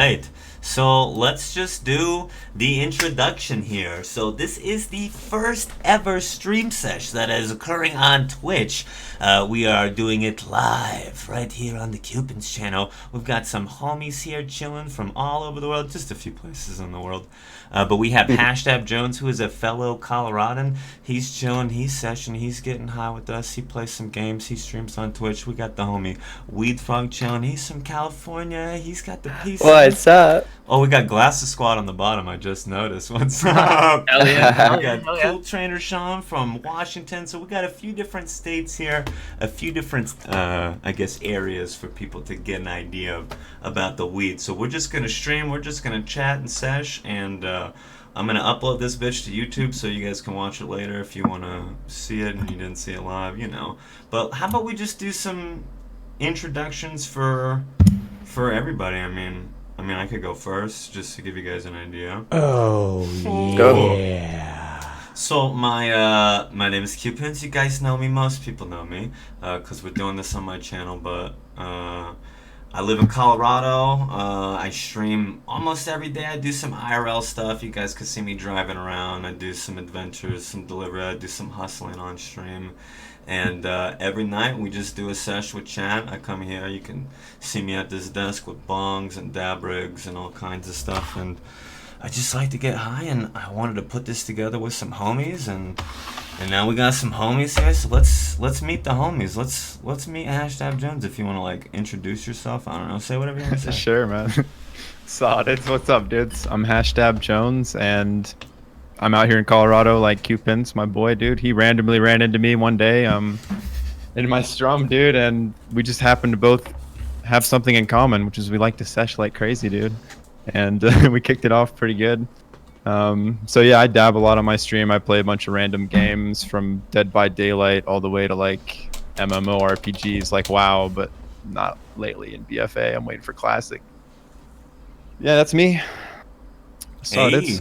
right. So let's just do the introduction here. So this is the first ever stream sesh that is occurring on Twitch. We are doing it live right here on the Cewpins channel. We've got some homies here chilling from all over the world, just a few places in the world. But we have HashDabJones, who is a fellow Coloradan. He's chilling, he's seshing, he's getting high with us. He plays some games, he streams on Twitch. We got the homie weedfr0g chilling. He's from California. He's got the piece. What's up? Oh, we got Glasses Squad on the bottom. I just noticed. What's up? Hell yeah. We got CoolTrainerShawn from Washington. So we got a few different states here, a few different, I guess, areas for people to get an idea about the weed. So we're just gonna stream. We're just gonna chat and sesh, and I'm gonna upload this bitch to YouTube so you guys can watch it later if you wanna see it and you didn't see it live, you know. But how about we just do some introductions for everybody? I mean, I could go first just to give you guys an idea. Oh, Go. yeah. So my name is Cewpins. You guys know me. Most people know me because we're doing this on my channel. But I live in Colorado. I stream almost every day. I do some IRL stuff. You guys can see me driving around. I do some adventures, some delivery. I do some hustling on stream. And every night we just do a sesh with chat. I come here. You can see me at this desk with bongs and dab rigs and all kinds of stuff. And I just like to get high, and I wanted to put this together with some homies, and now we got some homies here. So let's meet the homies. Let's meet HashDabJones. If you want to like introduce yourself, I don't know, say whatever you want to say. Sure, man. Solid. What's up, dudes? I'm HashDabJones, and I'm out here in Colorado like Cewpins, my boy, dude. He randomly ran into me one day in my strum, dude, and we just happened to both have something in common, which is we like to sesh like crazy, dude. And we kicked it off pretty good. So yeah, I dab a lot on my stream. I play a bunch of random games from Dead by Daylight all the way to like MMORPGs like WoW, but not lately in BFA. I'm waiting for Classic. Yeah, that's me. Hey.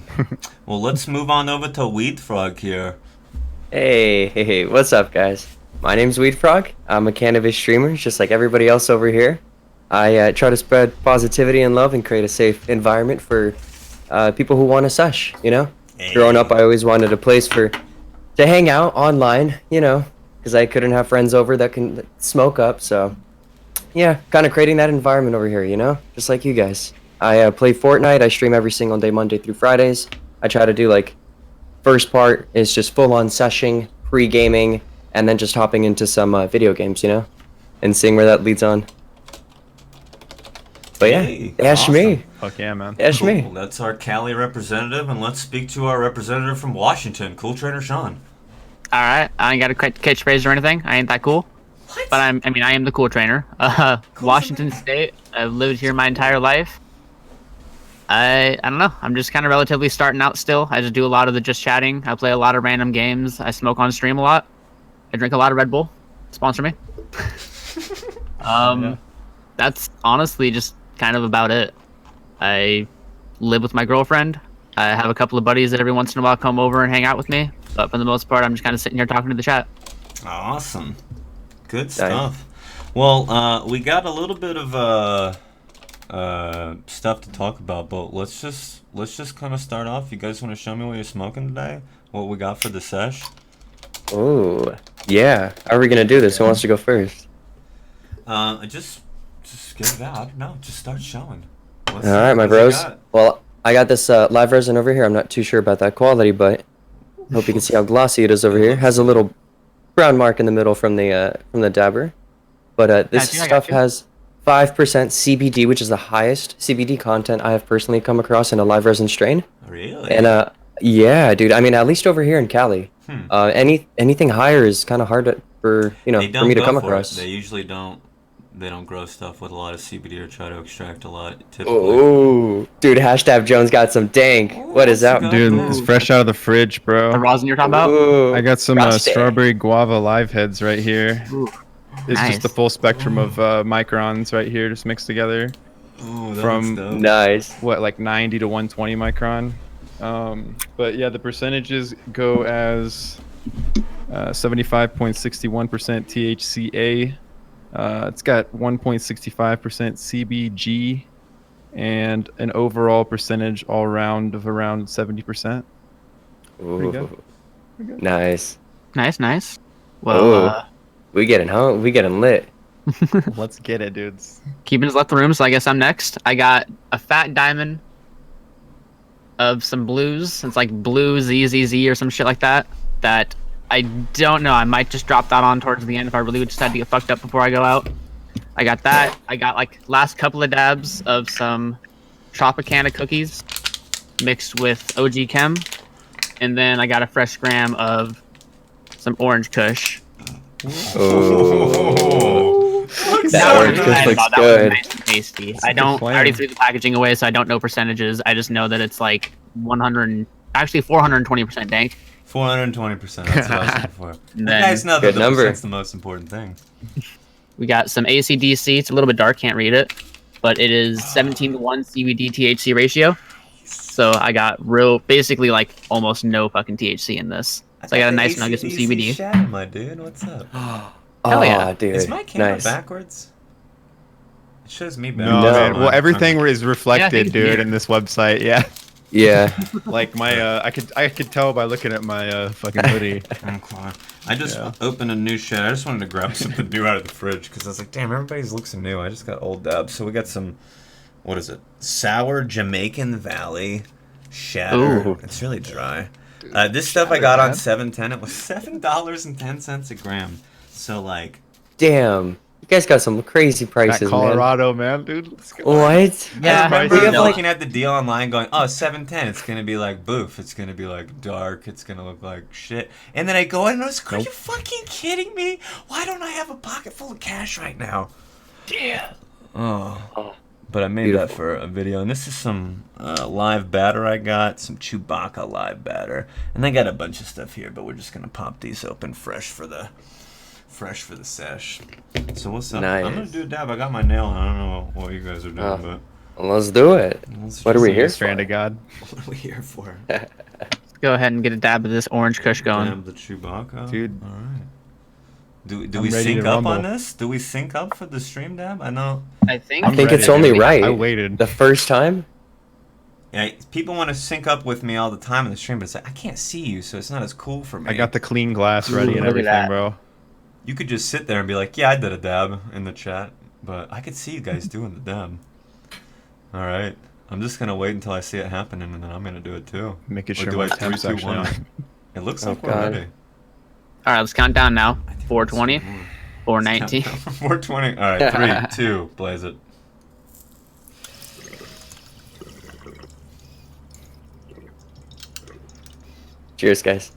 Well, let's move on over to weedfr0g here. Hey, what's up, guys? My name's weedfr0g. I'm a cannabis streamer, just like everybody else over here. I try to spread positivity and love and create a safe environment for people who want to sesh, you know? Hey. Growing up, I always wanted a place to hang out online, you know, because I couldn't have friends over that can smoke up, so yeah, kind of creating that environment over here, you know? Just like you guys. I play Fortnite. I stream every single day, Monday through Fridays. I try to do, like, first part is just full-on seshing, pre-gaming, and then just hopping into some video games, you know? And seeing where that leads on. But yeah, Hey, ask awesome. me. Fuck yeah, man. Ask Cool. me. That's our Cali representative, and let's speak to our representative from Washington, CoolTrainerShawn. Alright, I ain't got a catchphrase or anything. I ain't that cool. What? But I am the cool trainer. Washington State. I've lived here my entire life. I don't know. I'm just kind of relatively starting out still. I just do a lot of the just chatting. I play a lot of random games. I smoke on stream a lot. I drink a lot of Red Bull. Sponsor me. Yeah. That's honestly just kind of about it. I live with my girlfriend. I have a couple of buddies that every once in a while come over and hang out with me. But for the most part, I'm just kind of sitting here talking to the chat. Awesome. Good stuff. Well, we got a little bit of stuff to talk about, but let's just kind of start off. You guys want to show me what you're smoking today? What we got for the sesh? Oh, yeah. How are we going to do this? Who wants to go first? Just get it out. I don't know. Just start showing. All right, my bros. Well, I got this live resin over here. I'm not too sure about that quality, but hope you can see how glossy it is over here. Has a little brown mark in the middle from the dabber. But this stuff has 5% CBD, which is the highest CBD content I have personally come across in a live resin strain. Really? And yeah, dude. I mean, at least over here in Cali. Anything higher is kind of hard for me to come across. They usually don't. They don't grow stuff with a lot of CBD or try to extract a lot. Typically. Oh, dude, HashDabJones got some dank. What is that? Dude, it's fresh out of the fridge, bro. The rosin you're talking about? Ooh, I got some frosty. strawberry guava live heads right here. Ooh, It's nice. just the full spectrum of microns right here, just mixed together. Ooh, that From- looks dope. Nice. What, like 90 to 120 micron? But yeah, the percentages go as 75.61% THCA. It's got 1.65% CBG, and an overall percentage all around of around 70%. Pretty good. Ooh, nice. Nice. Well, Oh. We getting lit. Let's get it, dudes. Cewpins left the room, so I guess I'm next. I got a fat diamond of some blues. It's like blue ZZZ or some shit like that. That I don't know. I might just drop that on towards the end if I really would decide to get fucked up before I go out. I got that. I got like last couple of dabs of some Tropicana cookies mixed with OG Chem. And then I got a fresh gram of some orange kush. Oh, That that orange kush looks That was good. nice and tasty. That's a I good plan. already threw the packaging away, so I don't know percentages. I just know that it's like 420% dank. 420%. That's what I was looking for. You Then- guys know that Good the number. percent's the most important thing. We got some ACDC. It's a little bit dark, can't read it, but it is 17-to-1 CBD THC ratio. So I got basically like almost no fucking THC in this. So I got a nice nugget of some CBD. Shadow, my dude. What's up? Hell yeah. Oh, dude. Is my camera nice. backwards? It shows me No, backwards. man. No. Well, everything is Yeah, I reflected, think it's dude, weird. in this website. Yeah. Yeah. Like my, I could tell by looking at my fucking hoodie. Okay. I just Yeah. opened a new shed. I just wanted to grab something new out of the fridge because I was like, damn, everybody's looks new. I just got old dabs. So we got some, what is it? Sour Jamaican Valley Shatter. Ooh. It's really dry. This stuff I got Shatter, on man. 710. It was $7.10 a gram. So like, Damn. You guys got some crazy At prices, man. Colorado, man, dude. Let's go. What? Yeah, I remember we have, like- looking at the deal online going, oh, 710, it's going to be like boof. It's going to be like dark. It's going to look like shit. And then I go in and I was, are you fucking kidding me? Why don't I have a pocket full of cash right now? Yeah. Oh. But I made Beautiful. that for a video. And this is some live batter I got, some Chewbacca live batter. And I got a bunch of stuff here, but we're just going to pop these open fresh for the sesh. So what's up? Nice. I'm going to do a dab. I got my nail. I don't know what you guys are doing, Oh. but... Let's do it. let's What are just we see here Strand of God. What are we here for? Go ahead and get a dab of this orange kush going. Dab the Chewbacca? Dude. Alright. Do I'm we ready sync to up on rumble. this? Do we sync up for the stream dab? I know. I think. I think ready, it's only dude. right. I waited. The first time? Yeah, people want to sync up with me all the time in the stream, but it's like, I can't see you, so it's not as cool for me. I got the clean glass ready Ooh, and look at everything, that. bro. You could just sit there and be like, yeah, I did a dab in the chat, but I could see you guys doing the dab. Alright. I'm just going to wait until I see it happening, and then I'm going to do it too. Making Or sure do my I 3, temps 2, actually 1? on. It looks Oh, like we're God. ready. All right, let's count down now. I think 420, that's more. 419. 420. Alright, 3, 2, blaze it. Cheers, guys.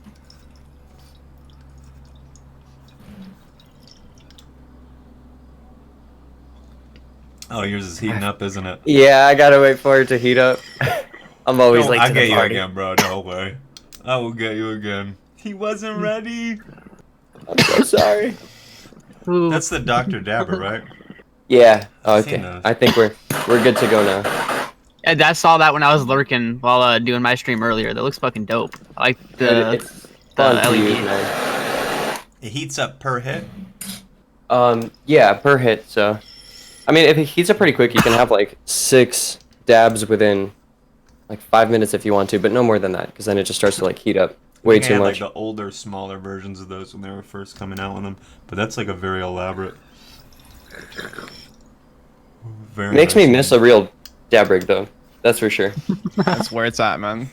Oh, yours is heating up, isn't it? Yeah, I gotta wait for it to heat up. I'm always No, late I'll to get the you party. again, bro. No way. I will get you again. He wasn't ready. I'm so sorry. Ooh. That's the Dr. Dabber, right? Yeah. I've seen Okay. those. I think we're good to go now. I saw that when I was lurking while doing my stream earlier. That looks fucking dope. I like the it's fun to LED. use, man. It heats up per hit. Yeah, per hit. So, I mean, if it heats up pretty quick, you can have like 6 dabs within like 5 minutes if you want to, but no more than that, because then it just starts to like heat up way I think I too had, much. like the older, smaller versions of those when they were first coming out with them, but that's like a very elaborate. Very Makes me nice. miss a real dab rig though. That's for sure. That's where it's at, man. I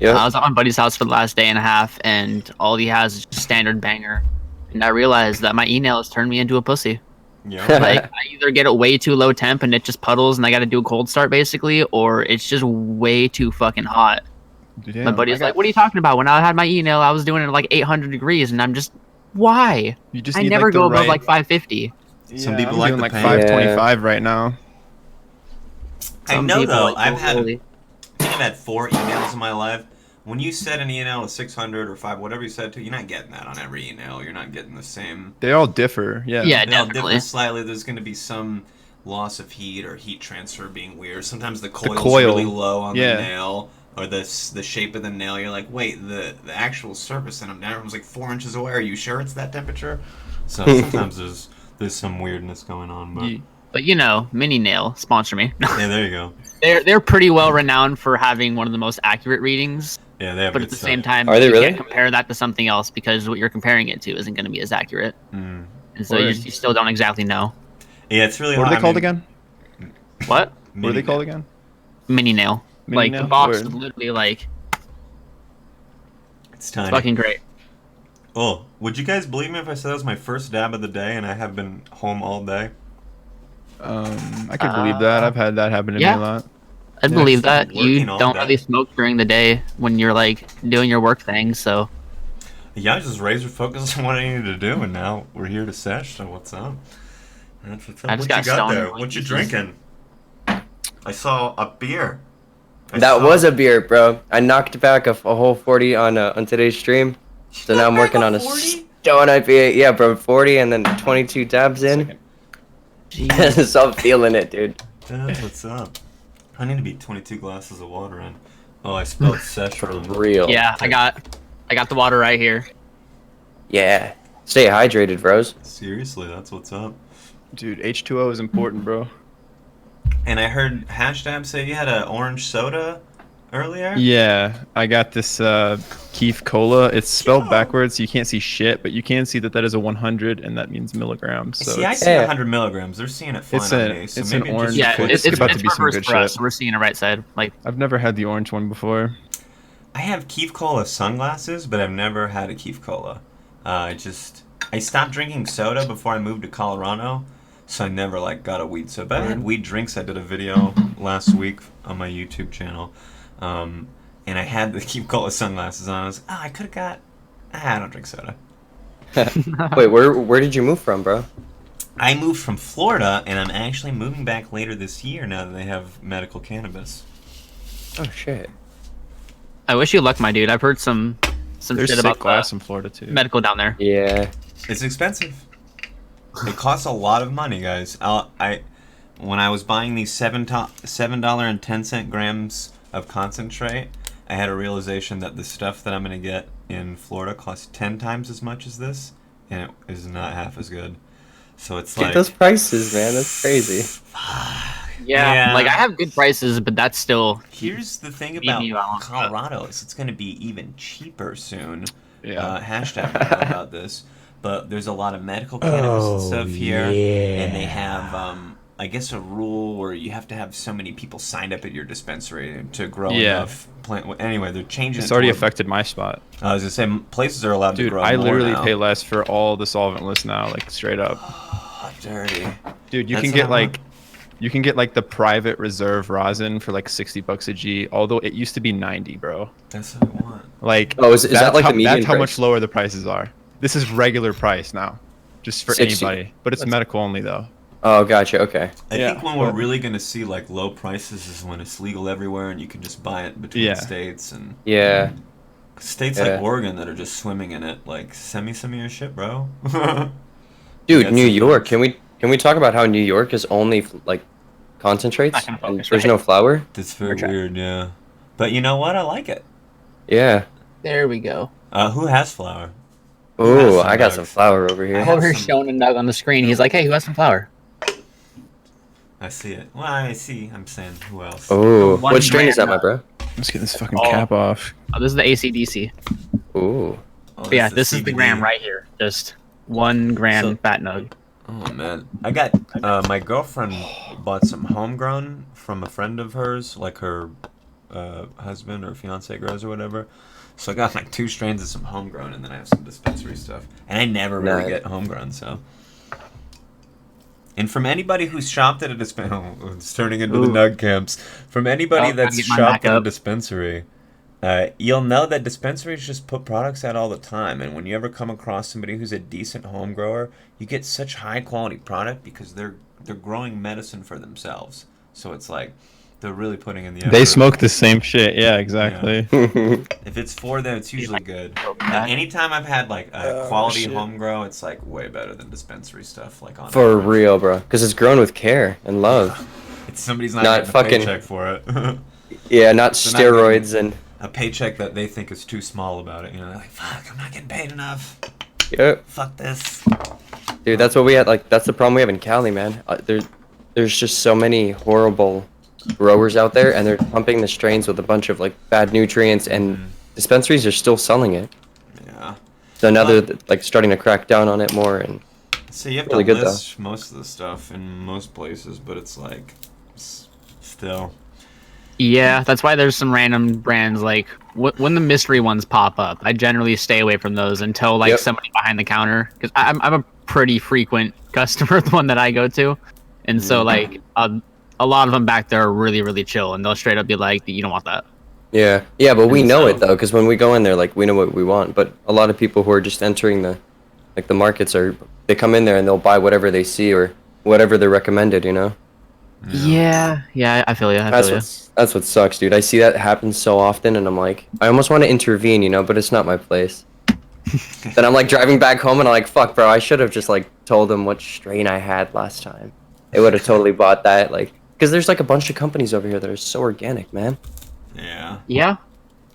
Yeah. was at my buddy's house for the last day and a half, and all he has is just standard banger. And I realized that my email has turned me into a pussy. Yeah. Like, I either get it way too low temp and it just puddles and I got to do a cold start basically, or it's just way too fucking hot. Dude, My buddy's like, "What are you talking about? When I had my email, I was doing it at like 800 degrees," and I'm just, why? You just I need, never like, the go above right- like 550. Some Yeah, people I'm like doing the like pain. 525 right now. I Some know people, though. like, I've had totally- I think I've had 4 emails in my life. When you set an email to 600 or 5, whatever you set it to, you're not getting that on every email. You're not getting the same. They all differ. Yeah. Yeah, They all definitely. differ slightly. There's going to be some loss of heat or heat transfer being weird. Sometimes the coil's coil. really low on Yeah. the nail, or the shape of the nail. You're like, wait, the actual surface in them down was like 4 inches away. Are you sure it's that temperature? So sometimes there's some weirdness going on, but But you know, Mini Nail sponsor me. Yeah, there you go. They're pretty well renowned for having one of the most accurate readings. Yeah, they have But good at the stuff. same time, Are they you really? can't compare that to something else because what you're comparing it to isn't going to be as accurate. Mm. And so you Word. still don't exactly know. Yeah, it's really What are hard. they called again? What? What are they called again? Mini Nail. Mini Like Nail? the box Word. is literally like It's tiny. fucking great. Oh, would you guys believe me if I said that was my first dab of the day and I have been home all day? I could believe that. I've had that happen to me yeah. a lot. I'd Yeah, believe it's that. You working all don't day. really smoke during the day when you're like doing your work thing, so Yeah, I just razor focused on what I needed to do, and now we're here to Sesh. So what's up? That's what's up. I just What got you got stoned there? like What you this. drinking? I saw a beer. That was a beer, bro. I knocked back a whole 40 on today's stream. So now I'm working on a stone IPA. Yeah, bro, 40 and then 22 dabs in. So I'm feeling it, dude. That's what's up. I need to be 22 glasses of water in. Oh, I spelled Sesh For wrong. real. yeah, I got the water right here. Yeah. Stay hydrated, bros. Seriously, that's what's up. Dude, H2O is important, bro. And I heard HashDab say you had an orange soda earlier. Yeah, I got this Keef Cola. It's spelled backwards, so you can't see shit, but you can see that is a 100, and that means milligrams. So See, I it's, see Yeah. 100 milligrams. They're seeing it fine It's on a- me. So it's an maybe it orange just Yeah, Cool. it's It's about to it's be some reversed good for us. shit. We're seeing it right side. Like I've never had the orange one before. I have Keef Cola sunglasses, but I've never had a Keef Cola. I stopped drinking soda before I moved to Colorado, so I never got a weed soda. But I had weed drinks. I did a video last week on my YouTube channel, and I had the Keef Cola sunglasses on. I was I could have got. I don't drink soda. Wait, where did you move from, bro? I moved from Florida, and I'm actually moving back later this year now that they have medical cannabis. Oh shit. I wish you luck, my dude. I've heard some There's shit sick about glass in Florida too. medical down there. Yeah. It's expensive. It costs a lot of money, guys. When I was buying these $7.10 grams of concentrate, I had a realization that the stuff that I'm gonna get in Florida costs 10 times as much as this, and it is not half as good. So it's Dude, like those prices, man, that's crazy. Yeah, like I have good prices, but that's still here's the thing Beat about me out. Colorado is it's gonna be even cheaper soon. Yeah. Hashtag I know about this, but there's a lot of medical cannabis and stuff here, and they have I guess a rule where you have to have so many people signed up at your dispensary to grow enough plant. Anyway, they're changing. It's it already toward- affected my spot. I was gonna say places are allowed to Dude, grow I more literally now. pay less for all the solventless now, like straight up. Oh, dirty. Dude, you That's can what get I want. you can get like the private reserve rosin for like $60 a G, although it used to be 90, bro. That's what I want. Like Oh, is that that's like how, the median that's how price? much lower the prices are. This is regular price now. Just for 60. anybody. But it's medical only though. Oh, gotcha. Okay. I Yeah, think when we're but- really gonna see low prices is when it's legal everywhere and you can just buy it between Yeah. states and Yeah. states Yeah. like Oregon that are just swimming in it. Like send me some of your shit, bro. Dude, Yeah, New it's- York. Can we talk about how New York is only concentrates Not gonna and focus, there's right? no flour? That's very Okay. weird, yeah. But you know what? I like it. Yeah. there we go. Who has flour? Who has Ooh, some I got nugs? some flour over here. I have Over some- showing a nug on the screen. He's like, "Hey, who has some flour?" I see it. Well, I see. I'm saying who else? Ooh, One what strain is that, gram. my bro? Let's get this fucking Oh. cap off. Oh, this is the ACDC. Ooh. Oh, But yeah, the this is the CBD. gram right here. Just 1 gram So- fat nug. Oh man, I got my girlfriend bought some homegrown from a friend of hers, like her husband or fiance grows or whatever. So I got 2 strains of some homegrown, and then I have some dispensary stuff. And I never really Nice. get homegrown, so. And from anybody who's shopped at a dispensary, it's turning into the Ooh. nug camps. From anybody Oh, that's gotta get mine shopped back at a up. dispensary, you'll know that dispensaries just put products out all the time. And when you ever come across somebody who's a decent home grower, you get such high quality product because they're growing medicine for themselves. So it's like they're really putting in the effort. They smoke the same shit. Yeah, exactly. If it's for them, it's usually good. Like, anytime I've had a quality shit. home grow, it's way better than dispensary stuff. Like on For average. real, bro. Because it's grown with care and love. It's somebody's not, Not getting fucking- a paycheck for it. Yeah, not They're not getting- steroids and. A paycheck that they think is too small about it. You know, they're like, fuck, I'm not getting paid enough. Yep. Fuck this. Dude, that's what we had. That's the problem we have in Cali, man. there's just so many horrible growers out there, and they're pumping the strains with a bunch of like bad nutrients, and dispensaries are still selling it. Yeah. So now Well, they're like starting to crack down on it more, and So you have really to good, though. list most of the stuff in most places, but it's like still. Yeah, that's why there's some random brands like when the mystery ones pop up. I generally stay away from those until like Yep. somebody behind the counter, because I'm a pretty frequent customer, the one that I go to, and so like a lot of them back there are really chill, and they'll straight up be like, "You don't want that." yeah, yeah. But we And know so- it though, because when we go in there, like we know what we want. But a lot of people who are just entering the markets they come in there and they'll buy whatever they see or whatever they're recommended. You know. Yeah, I feel you. That's what sucks, dude. I see that happen so often, and I'm like, I almost want to intervene, you know, but it's not my place. Then I'm like driving back home, and I'm like, fuck, bro, I should have just like told them what strain I had last time. They would have totally bought that, like, because there's like a bunch of companies over here that are so organic, man. Yeah. Yeah,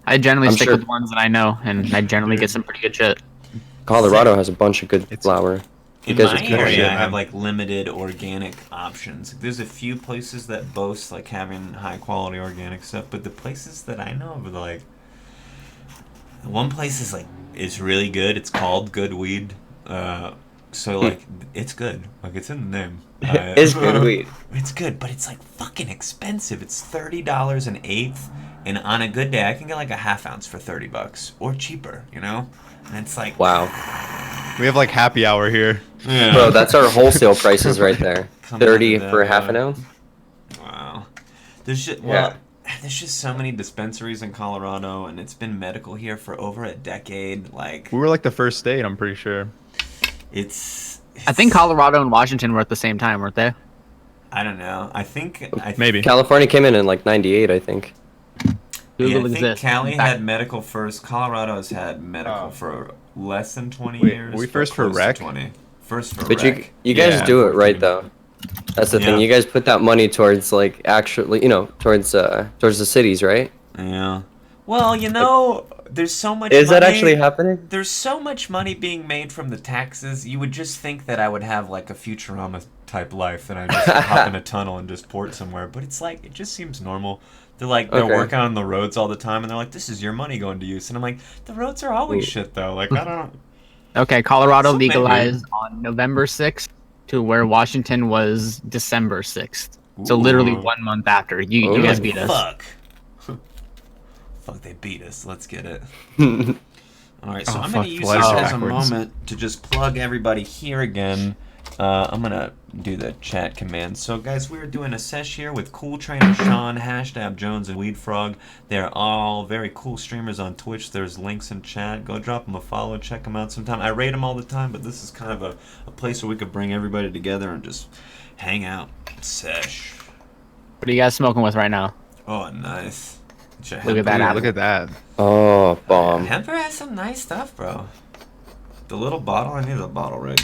I generally I'm stick sure- with the ones that I know, and I generally get some pretty good shit. Colorado has a bunch of good It's- flour. You In guys my are killing area, it. I have like limited organic options. There's a few places that boast like having high quality organic stuff, but the places that I know of are like, one place is really good. It's called Good Weed. So like it's good. Like it's in the name. It's good weed. It's good, but it's like fucking expensive. It's $30 an eighth, and on a good day, I can get like a half ounce for $30 or cheaper. You know, and it's like Wow. We have like happy hour here. yeah. Bro, that's our wholesale prices right there. Coming 30 out of for that, half an ounce? Wow. There's just there's just so many dispensaries in Colorado, and it's been medical here for over a decade. Like We were like the first state, I'm pretty sure. it's I think Colorado and Washington were at the same time, weren't they? I don't know. Maybe. California came in like 98, I think. Google I think exists. Cali In fact, had medical first. Colorado has had medical Oh. for less than 20 Wait, years. were we but first for close to rec? 20. First for But rec. you guys Yeah. do it right though. That's the Yeah. thing. You guys put that money towards like actually, you know, towards the cities, right? Yeah. Well, you know, there's so much. Is that money- actually happening? There's so much money being made from the taxes. You would just think that I would have like a Futurama type life, that I just hop in a tunnel and just port somewhere. But it's like it just seems normal. They're Okay. working on the roads all the time, and they're like, "This is your money going to use." And I'm like, "The roads are always Ooh. shit, though. Like I don't." Okay, Colorado So maybe. legalized on November 6th to where Washington was December 6th. So literally Ooh. 1 month after. You Oh. guys beat us. Fuck. Fuck, they beat us. Let's get it. All right, so Oh, I'm fuck, gonna use the this letters are as a backwards. moment to just plug everybody here again. I'm gonna do the chat command. So guys, we're doing a sesh here with CoolTrainerShawn, HashDabJones, and weedfr0g. They're all very cool streamers on Twitch. There's links in chat. Go drop them a follow, check them out sometime. I rate them all the time, but this is kind of a place where we could bring everybody together and just hang out. Sesh. What are you guys smoking with right now? Oh, nice. Look at that Dude, apple. look at that. Oh, bomb. Hemper has some nice stuff, bro. The little bottle, I need a bottle, right?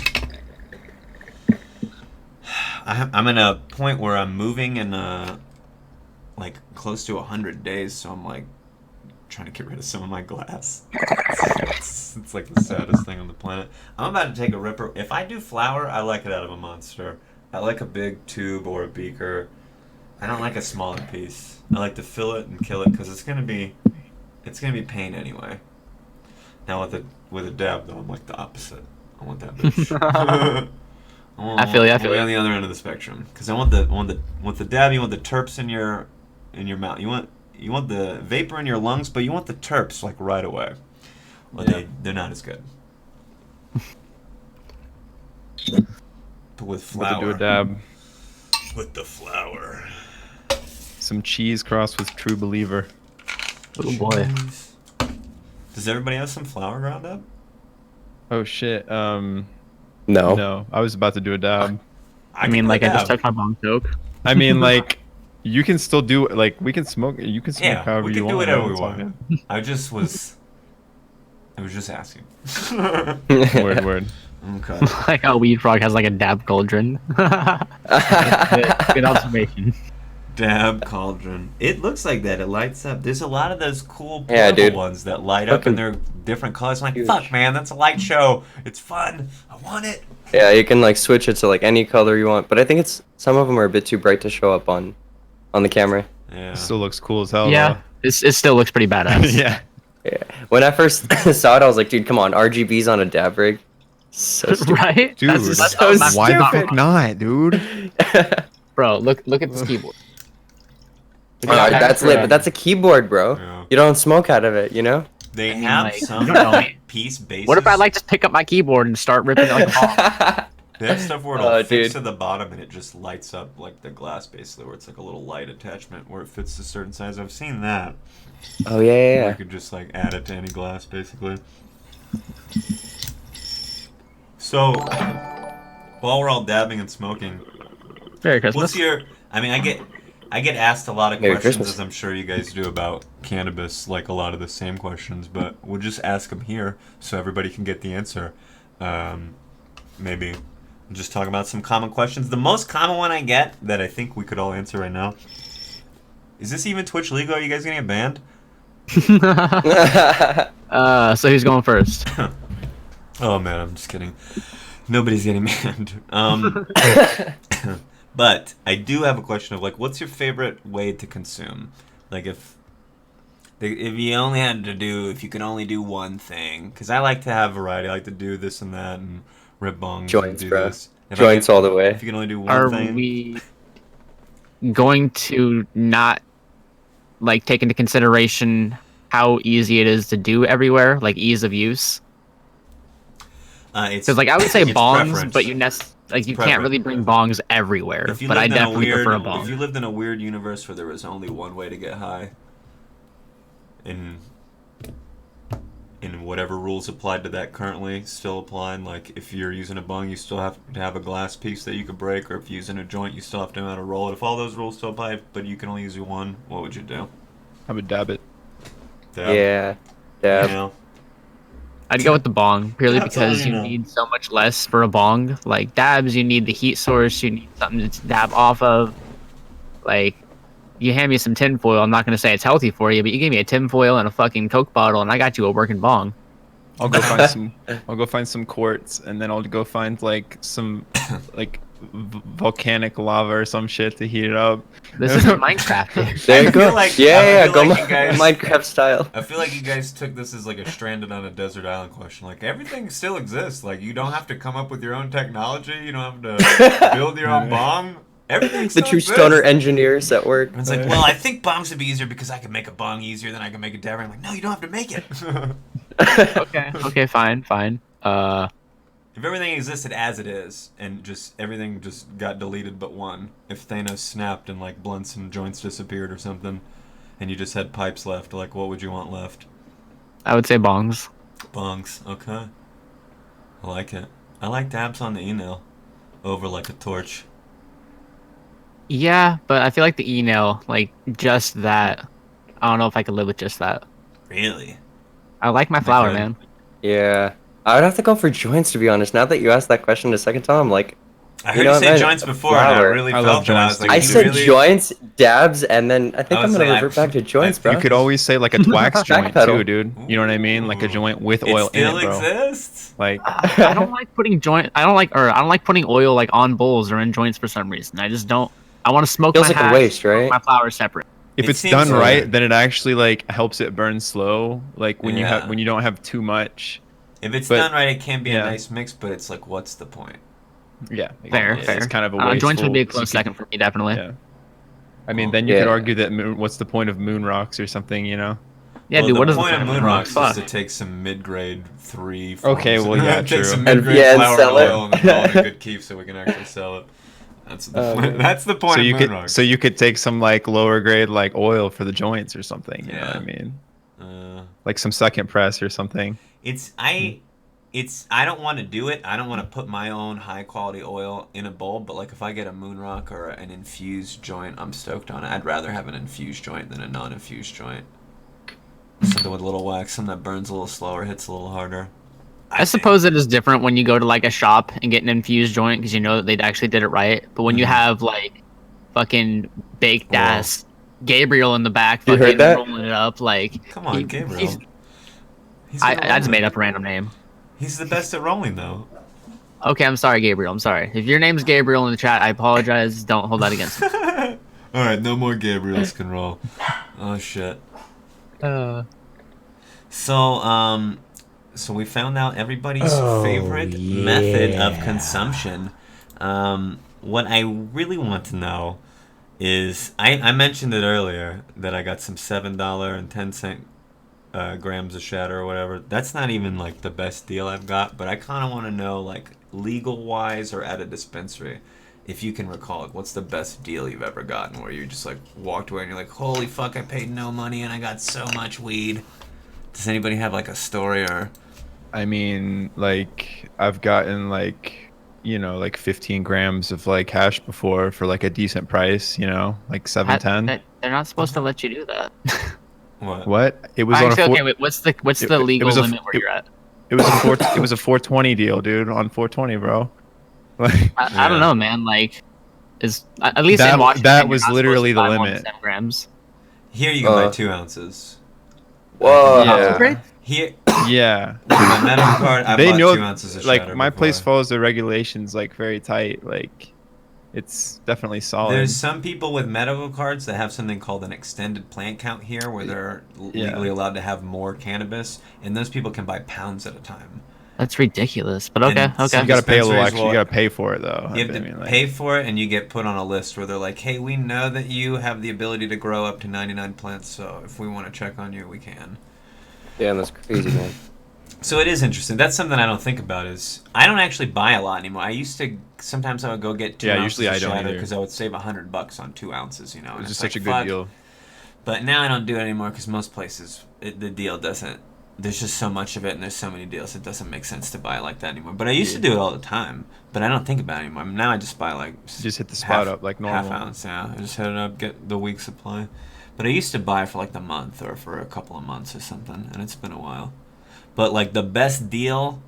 I'm in a point where I'm moving in like close to 100 days, so I'm like trying to get rid of some of my glass. It's like the saddest thing on the planet. I'm about to take a ripper. If I do flour, I like it out of a monster. I like a big tube or a beaker. I don't like a smaller piece. I like to fill it and kill it because it's gonna be pain anyway. Now with a dab though, I'm like the opposite. I want that bitch. I feel you, I feel way you. on the other end of the spectrum, because I want the dab. You want the terps in your mouth. You want the vapor in your lungs, but you want the terps like right away. Well, Yeah. they're not as good. But with About to do flour. a dab. With the flour. Some cheese crossed with True Believer. Oh boy. Does everybody have some flour ground up? Oh shit. No. No, I was about to do a dab. I mean, can like, do a I just dab. took my bong choke. I mean, like, you can still do like we can smoke. You can smoke Yeah, however we you can do want. whatever we It's all want. I was just asking. good. Word, word. Okay. Like how weedfr0g has like a dab cauldron. Good observation. Dab cauldron. It looks like that. It lights up. There's a lot of those cool Yeah, portable dude. ones that light up and Fucking they're different colors. I'm like, huge. fuck, man, that's a light show. It's fun. I want it. Yeah, you can like switch it to like any color you want, but I think it's some of them are a bit too bright to show up on the camera. Yeah. It still looks cool as hell. Yeah, it still looks pretty though. badass. Yeah. Yeah. When I first saw it, I was like, dude, come on, RGBs on a dab rig. So stupid. Right? Dude, That's so not- why the not fuck wrong. not, dude? Bro, look at this keyboard. Alright, that's lit, but that's a keyboard, bro. Yeah. You don't smoke out of it, you know? They I mean, have like, some you don't know. piece bases. What if I like just pick up my keyboard and start ripping it like a ball? They have stuff where it'll Oh, fix dude. to the bottom and it just lights up like the glass, basically, where it's like a little light attachment where it fits to a certain size. I've seen that. Oh yeah, yeah, Where yeah. you could just like add it to any glass, basically. So, while we're all dabbing and smoking, Merry Christmas. what's your? I mean, I get asked a lot of Merry questions, Christmas. as I'm sure you guys do, about cannabis, like a lot of the same questions, but we'll just ask them here so everybody can get the answer. Maybe just talk about some common questions. The most common one I get that I think we could all answer right now: is this even Twitch legal? Are you guys gonna get banned? So who's going first? Oh man, I'm just kidding. Nobody's getting banned. But I do have a question of like, what's your favorite way to consume? Like if you only had to do, if you could only do one thing, because I like to have variety. I like to do this and that and rip bongs Joints, and do bro. this. If I Joints could- all the way. If you can only do one Are thing, we going to not like take into consideration how easy it is to do everywhere, like ease of use? it's Because like I would say it's bongs, preference. but you can't preference. really bring bongs everywhere. If you But I lived in a definitely weird, prefer a if bong. you lived in a weird universe where there was only one way to get high, in whatever rules applied to that currently still applying, like if you're using a bong, you still have to have a glass piece that you could break, or if you're using a joint, you still have to know how to roll it. If all those rules still apply, but you can only use one, what would you do? I would dab it. Dab? Yeah. You Dab. know? I'd go with the bong purely That's all because you you know. need so much less for a bong. Like dabs, you need the heat source, you need something to dab off of. Like, you hand me some tinfoil, I'm not gonna say it's healthy for you, but you give me a tinfoil and a fucking Coke bottle, and I got you a working bong. I'll go find some. I'll go find some quartz, and then I'll go find like some, like, volcanic lava or some shit to heat it up. This isn't Minecraft. Dude. There I you feel go. like- Yeah, I yeah, feel go like you guys- Minecraft style. I feel like you guys took this as like a stranded on a desert island question. Like everything still exists. Like you don't have to come up with your own technology. You don't have to build your own bomb. Everything The still true exists. stoner engineers at work. And it's like, well, I think bongs would be easier because I can make a bong easier than I can make a dabber. I'm like, no, you don't have to make it. Okay, fine. If everything existed as it is, and just everything just got deleted but one, if Thanos snapped and like blunts and joints disappeared or something, and you just had pipes left, like what would you want left? I would say bongs. Bongs, okay. I like it. I like dabs on the e-nail over like a torch. Yeah, but I feel like the e-nail, like just that. I don't know if I could live with just that. Really? I like my flower, Okay. man. Yeah. I would have to go for joints, to be honest. Now that you asked that question the second time, I'm like, I You heard know you what, say man? joints before, and I Flower. really I felt love that. I joints, was like, dude. I you said really... joints, dabs, and then I think I I'm was gonna like, revert back to joints, I- bro. You could always say like a twax joint Backpedal. too, dude. You know what I mean? Like a joint with oil it in still it, bro. exists? Like, I don't like putting I don't like putting oil like on bowls or in joints for some reason. I just don't. I want to smoke Feels my like a hash, waste, smoke right? my flowers separate. if It it's seems done like- right, then it actually like helps it burn slow. Like when you Yeah. have when you don't have too much. If it's But- done right, it can be yeah. a nice mix, but it's like, what's the point? Yeah, Fair, it's, fair. It's kind of a wasteful. Joints would be a close you second for me, definitely. could- Yeah. I mean, Well, then you yeah. could argue that what's the point of moon rocks or something, you know? Yeah, Well, dude. What the is point of the moon rocks is Fuck. to take some mid-grade 3 Okay, forms- well, yeah, take true. some And- mid-grade yeah, and flour sell and it. oil and call it a good keep so we can actually sell it. That's the Oh, point. man. That's the point So of you moon could rocks. so you could take some like lower grade like oil for the joints or something. You know what I Yeah. mean? Uh, Like some second press or something. I don't want to do it. I don't want to put my own high quality oil in a bowl, but like if I get a moon rock or an infused joint, I'm stoked on it. I'd rather have an infused joint than a non-infused joint. Something with a little wax, something that burns a little slower, hits a little harder. I think. suppose it is different when you go to like a shop and get an infused joint because you know that they actually did it right. But when you Mhm. have like fucking baked Whoa. ass Gabriel in the back, You fucking heard that? rolling it up. Like, Come on, Gabriel. He's I good at just made rolling. up a random name. He's the best at rolling, though. Okay, I'm sorry, Gabriel. I'm sorry. If your name's Gabriel in the chat, I apologize. Don't hold that against me. All right, no more Gabriels can roll. Oh shit. So so we found out everybody's favorite method of consumption. What I really want to know is I mentioned it earlier that I got some $7.10 grams of shatter or whatever. That's not even like the best deal I've got, but I kind of want to know, like, legal wise or at a dispensary, if you can recall, like, what's the best deal you've ever gotten where you just like walked away and you're like, holy fuck, I paid no money and I got so much weed. Does anybody have like a story or? I mean, like, I've gotten like, you know, like 15 grams of like hash before for like a decent price, you know, like 710. They're not supposed to let you do that. What? It was on a Actually, four, okay, wait, what's the it legal was a- limit where you're at? it was a it was a 420 deal, dude, on 420, bro. Like, I don't know, man. Like, is at least That- in Washington, that you're was not supposed literally to the buy more than limit. 10 grams. Here you can buy 2 ounces. Whoa. Yeah. Here, yeah. with my medical card, I They bought know, 2 ounces of like, shatter my place before. follows the regulations like very tight. Like, it's definitely solid. There's some people with medical cards that have something called an extended plant count here, where they're legally allowed to have more cannabis, and those people can buy pounds at a time. That's ridiculous. But okay, And okay. You gotta pay a little dispensaries extra. will- You gotta pay for it though. You have I to mean, like, pay for it, and you get put on a list where they're like, "Hey, we know that you have the ability to grow up to 99 plants, so if we want to check on you, we can." Damn, that's crazy, man. So it is interesting. That's something I don't think about. Is I don't actually buy a lot anymore. I used to. Sometimes I would go get 2 Yeah, ounces usually of I don't shatter either. because I would save $100 on 2 ounces. You know, and it's just like, such a good fuck. deal. But now I don't do it anymore because most places the deal doesn't. There's just so much of it, and there's so many deals. It doesn't make sense to buy it like that anymore. But I used to do it all the time. But I don't think about it anymore. Now I just buy like Just hit the spot up like normal. half ounce. Yeah, I just hit it up, get the week supply. But I used to buy for like the month or for a couple of months or something, and it's been a while. But like the best deal,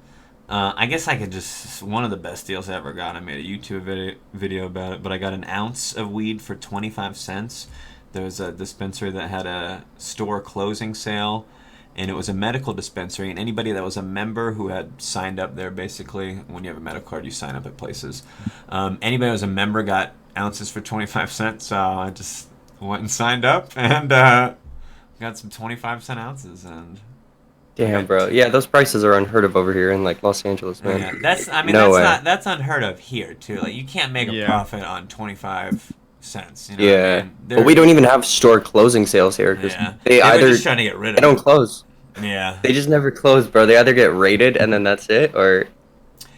I guess I could just one of the best deals I ever got. I made a YouTube video about it, but I got an ounce of weed for 25 cents. There was a dispensary that had a store closing sale, and it was a medical dispensary, and anybody that was a member who had signed up there, basically, when you have a medical card, you sign up at places. Anybody who was a member got ounces for 25 cents, so I just went and signed up and got some 25-cent ounces. And Damn, bro. Yeah, those prices are unheard of over here in like Los Angeles, man. yeah, that's No way. that's unheard of here too. Like you can't make a Yeah. profit on 25 cents. You know what I Yeah, mean? but we don't even have store closing sales here because Yeah. they were either just trying to get rid of they don't it. close. Yeah. They just never close, bro. They either get raided and then that's it, or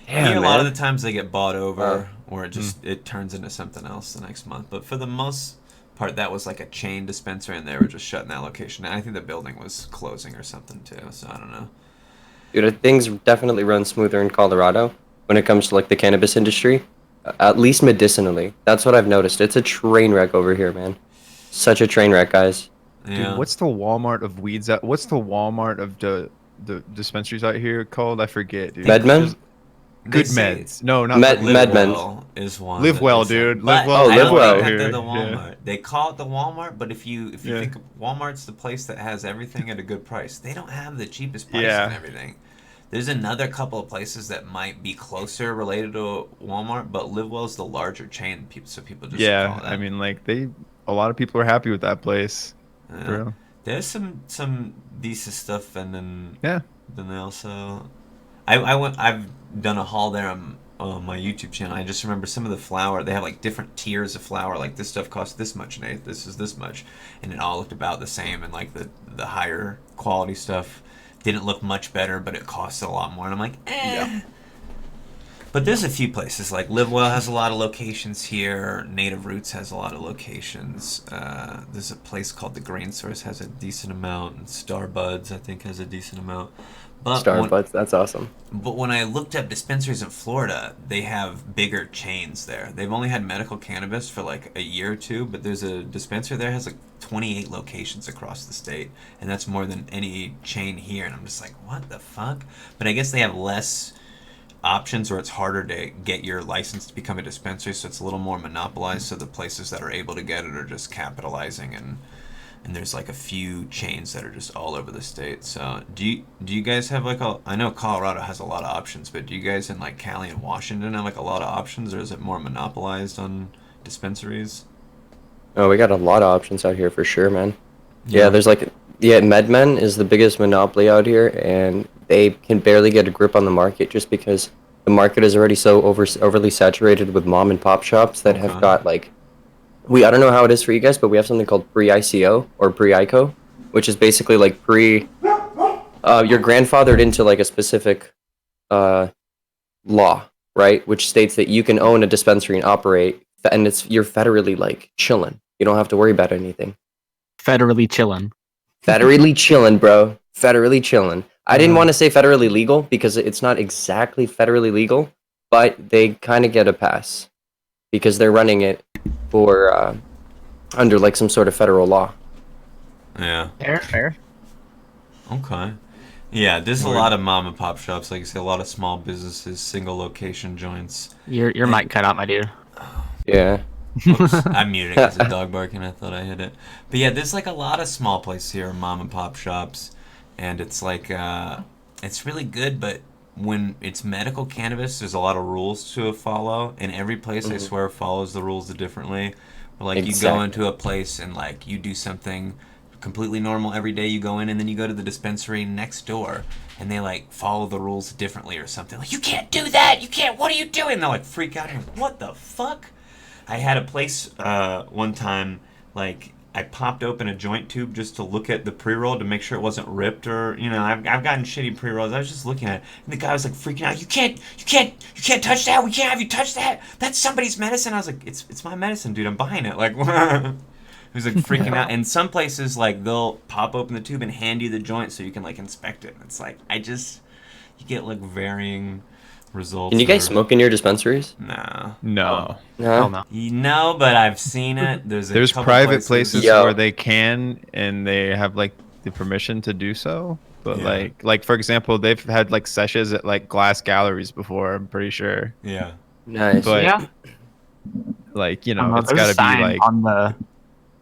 Here, a man. lot of the times they get bought over, Wow. or it turns into something else the next month. But for the most part, that was like a chain dispensary, and they were just shutting that location. And I think the building was closing or something too. So I don't know. Dude, things definitely run smoother in Colorado when it comes to like the cannabis industry, at least medicinally. That's what I've noticed. It's a train wreck over here, man. Such a train wreck, guys. Yeah. Dude, what's the Walmart of weeds? What's the Walmart of the dispensaries out here called? I forget, dude. MedMen? Just They Good say meds. No, not Med- Live Live MedMen. Well is one. Live that Well, they say. dude. But Live Well. Oh, I Live don't Well. think that Here, they're the yeah. Walmart. They call it the Walmart, but if you Yeah. think of Walmart's the place that has everything at a good price, they don't have the cheapest price Yeah. and everything. There's another couple of places that might be closer related to Walmart, but Live Well's the larger chain, so people just call Yeah, it that. I mean, like a lot of people are happy with that place. Yeah. For real. There's some decent stuff, and then Yeah. they also, I've done a haul there on my YouTube channel. I just remember some of the flour. They have like different tiers of flour. Like this stuff costs this much, Nate. This is this much, and it all looked about the same. And like the higher quality stuff didn't look much better, but it costs a lot more. And I'm like, eh. Yeah. But there's a few places, like Live Well has a lot of locations here. Native Roots has a lot of locations. There's a place called The Grain Source has a decent amount, and Starbuds I think has a decent amount. But Starbucks, that's awesome. But when I looked up dispensaries in Florida, they have bigger chains there. They've only had medical cannabis for like a year or two, but there's a dispensary there has like 28 locations across the state, and that's more than any chain here. And I'm just like, what the fuck? But I guess they have less options, or it's harder to get your license to become a dispensary, so it's a little more monopolized. So the places that are able to get it are just capitalizing, and there's like a few chains that are just all over the state. So do you guys have like I know Colorado has a lot of options, but do you guys in like Cali and Washington have like a lot of options, or is it more monopolized on dispensaries? Oh, we got a lot of options out here for sure, man. Yeah, there's like, MedMen is the biggest monopoly out here, and they can barely get a grip on the market just because the market is already so overly saturated with mom and pop shops that have got like, I don't know how it is for you guys, but we have something called pre-ICO or pre-ICO, which is basically like you're grandfathered into like a specific law, right? Which states that you can own a dispensary and operate, and you're federally like chilling. You don't have to worry about anything. Federally chilling. Federally chilling, bro. Federally chilling. I didn't want to say federally legal because it's not exactly federally legal, but they kind of get a pass because they're running it for under like some sort of federal law. Yeah. Fair. Okay. Yeah, there's a lot of mom and pop shops, like you say, a lot of small businesses, single location joints. Your mic cut out, my dude. Yeah. Oops, I muted it because the dog barking. I thought I hit it. But yeah, there's like a lot of small places here, mom and pop shops, and it's like it's really good. But when it's medical cannabis, there's a lot of rules to follow, and every place I swear follows the rules differently. Like you go into a place and like you do something completely normal every day. You go in and then you go to the dispensary next door, and they like follow the rules differently or something. Like you can't do that. You can't. What are you doing? And they're like freak out. Like, what the fuck? I had a place one time, like, I popped open a joint tube just to look at the pre-roll to make sure it wasn't ripped or, you know, I've gotten shitty pre-rolls. I was just looking at it, and the guy was, like, freaking out. You can't touch that. We can't have you touch that. That's somebody's medicine. I was like, it's my medicine, dude. I'm buying it. Like, he was, like, freaking out. And some places, like, they'll pop open the tube and hand you the joint so you can, like, inspect it. It's like, you get, like, varying results. Can you guys smoke in your dispensaries? No. No. Hell no. No, but I've seen it. There's private places Yo. where they can and they have like the permission to do so. But like for example, they've had like sessions at like glass galleries before. I'm pretty sure. Yeah. Nice. But Yeah. like, you I don't know, it's there's a got to be sign like on the.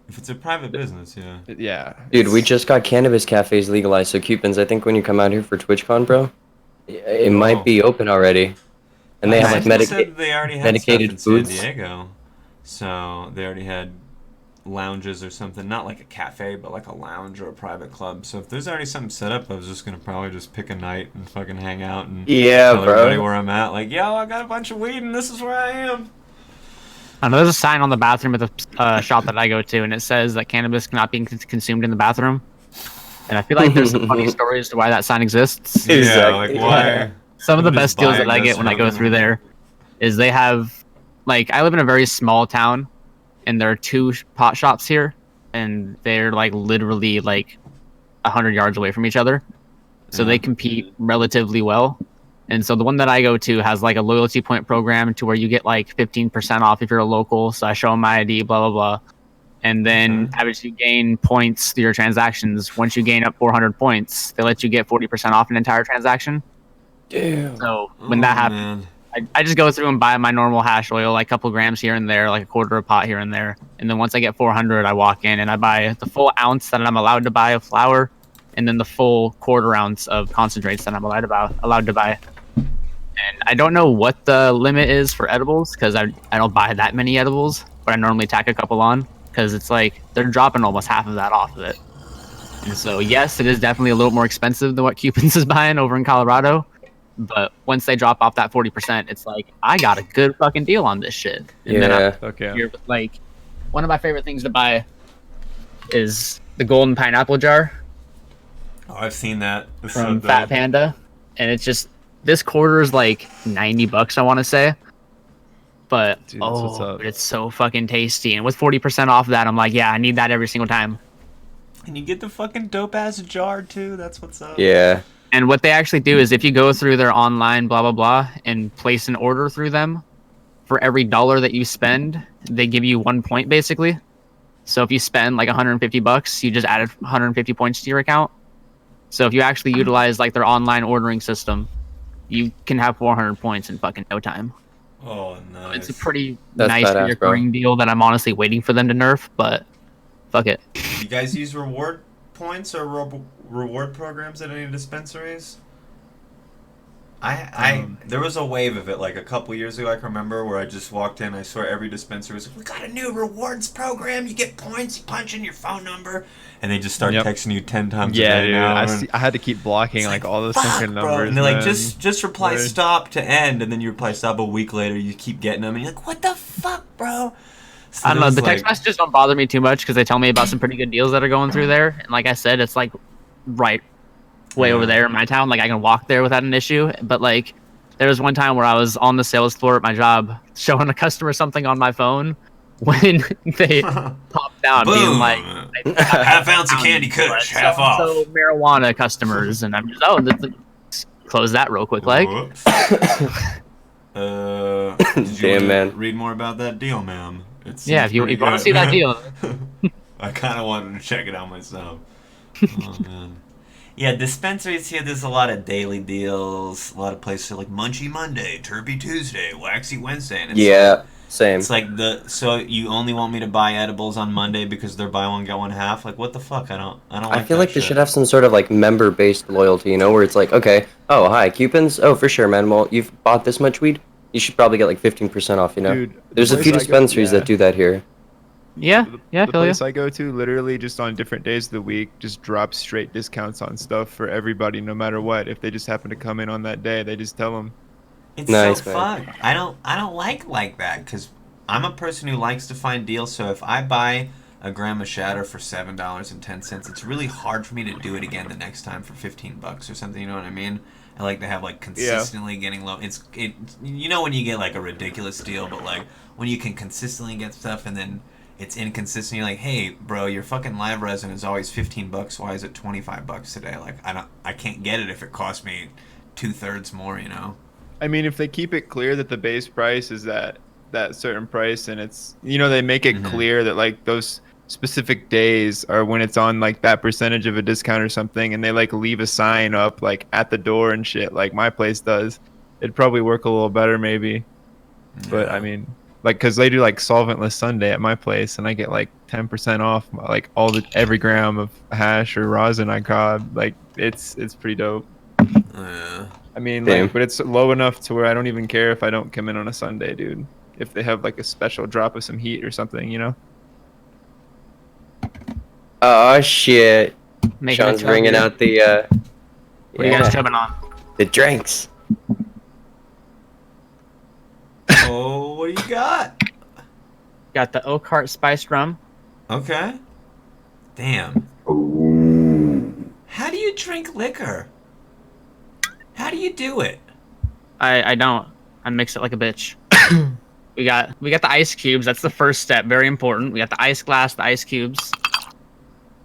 If it's a private business, yeah. yeah. Dude, we just got cannabis cafes legalized, so Cewpins, I think when you come out here for TwitchCon, bro, it might be open already. And they have like they already had medicated stuff in foods. San Diego, so they already had lounges or something, not like a cafe, but like a lounge or a private club. So if there's already something set up, I was just gonna probably just pick a night and fucking hang out and tell everybody where I'm at. Like, yo, I got a bunch of weed and this is where I am. I know there's a sign on the bathroom at the shop that I go to, and it says that cannabis cannot be consumed in the bathroom. And I feel like there's some funny stories to why that sign exists. Yeah, like why? Some of the I'm best just deals that buying I get this when I go from through there is they have, like, I live in a very small town, and there are two pot shops here, and they're like literally like 100 yards away from each other, so they compete relatively well. And so the one that I go to has like a loyalty point program to where you get like 15% off if you're a local. So I show them my ID, blah blah blah, and then as you gain points through your transactions, once you gain up 400 points, they let you get 40% off an entire transaction. Damn. So when that happens, I just go through and buy my normal hash oil, like a couple grams here and there, like a quarter of a pot here and there. And then once I get 400, I walk in and I buy the full ounce that I'm allowed to buy of flour, and then the full quarter ounce of concentrates that I'm allowed to buy. And I don't know what the limit is for edibles because I don't buy that many edibles, but I normally tack a couple on because it's like they're dropping almost half of that off of it. And so yes, it is definitely a little more expensive than what Cewpins is buying over in Colorado. But once they drop off that 40%, it's like, I got a good fucking deal on this shit. And then you're like, one of my favorite things to buy is the golden pineapple jar. Oh, I've seen that. From Fat Panda. And it's just, this quarter is like $90, I want to say. But, dude, but it's so fucking tasty. And with 40% off that, I'm like, yeah, I need that every single time. And you get the fucking dope-ass jar, too. That's what's up. Yeah. And what they actually do is if you go through their online blah, blah, blah, and place an order through them, for every dollar that you spend, they give you 1 point, basically. So if you spend like $150, you just added 150 points to your account. So if you actually utilize like their online ordering system, you can have 400 points in fucking no time. Oh, nice. It's a pretty That's nice badass, recurring deal that I'm honestly waiting for them to nerf, but fuck it. You guys use reward points or reward programs at any dispensaries? There was a wave of it like a couple years ago. I can remember where I just walked in. I swear every dispensary was like, "We got a new rewards program. You get points. You punch in your phone number, and they just start texting you 10 times a day dude. now." I had to keep blocking like all those fucking Bro. numbers. And they're like, man. just reply Word. stop to end, and then you reply stop a week later. You keep getting them, and you're like, "What the fuck, bro?" So I don't know. there's, The text messages don't bother me too much because they tell me about some pretty good deals that are going through there. And like I said, it's like right way over there in my town. Like I can walk there without an issue. But like there was one time where I was on the sales floor at my job showing a customer something on my phone when they popped down being Boom. like half ounce of Candy Kush, half off. So marijuana customers, and I'm just close that real quick, like. Whoops. Did you Damn, man. read more about that deal, ma'am? Yeah, if you want to see that deal. I kind of wanted to check it out myself. Oh, man. Yeah, dispensaries here, there's a lot of daily deals. A lot of places are like Munchy Monday, Terpy Tuesday, Waxy Wednesday. And it's Yeah, same. It's like so you only want me to buy edibles on Monday because they're buy one, get one half? Like, what the fuck? I don't like I feel that like they shit. should have some sort of like member-based loyalty, you know, where it's like, okay, oh hi, Cewpins, oh for sure, man. Well, you've bought this much weed, you should probably get like 15% off, you know. Dude, There's a few dispensaries that do that here. Yeah, yeah, I The feel place you. I go to, literally just on different days of the week, just drops straight discounts on stuff for everybody, no matter what. If they just happen to come in on that day, they just tell them. It's Nice, so man. fun. I don't like that because I'm a person who likes to find deals. So if I buy a gram of shatter for $7.10, it's really hard for me to do it again the next time for $15 or something. You know what I mean? I like to have like consistently getting low. You know when you get like a ridiculous deal, but like when you can consistently get stuff and then it's inconsistent. You're like, hey, bro, your fucking live resin is always $15. Why is it $25 today? Like I can't get it if it costs me 2/3 more. You know. I mean, if they keep it clear that the base price is that certain price, and it's, you know, they make it clear that like those specific days are when it's on like that percentage of a discount or something, and they like leave a sign up like at the door and shit like my place does, it'd probably work a little better maybe. But I mean, like, because they do like solventless Sunday at my place, and I get like 10% off like every gram of hash or rosin I caught. Like it's pretty dope. I mean, Damn. like, but it's low enough to where I don't even care if I don't come in on a Sunday, dude. If they have like a special drop of some heat or something, you know. Oh shit! Making a Sean's chub bringing here. out the What are you guys chubbing on? the drinks. Oh, what do you got? Got the Oak Heart spiced rum. Okay. Damn. How do you drink liquor? How do you do it? I don't. I mix it like a bitch. we got the ice cubes. That's the first step. Very important. We got the ice glass, the ice cubes.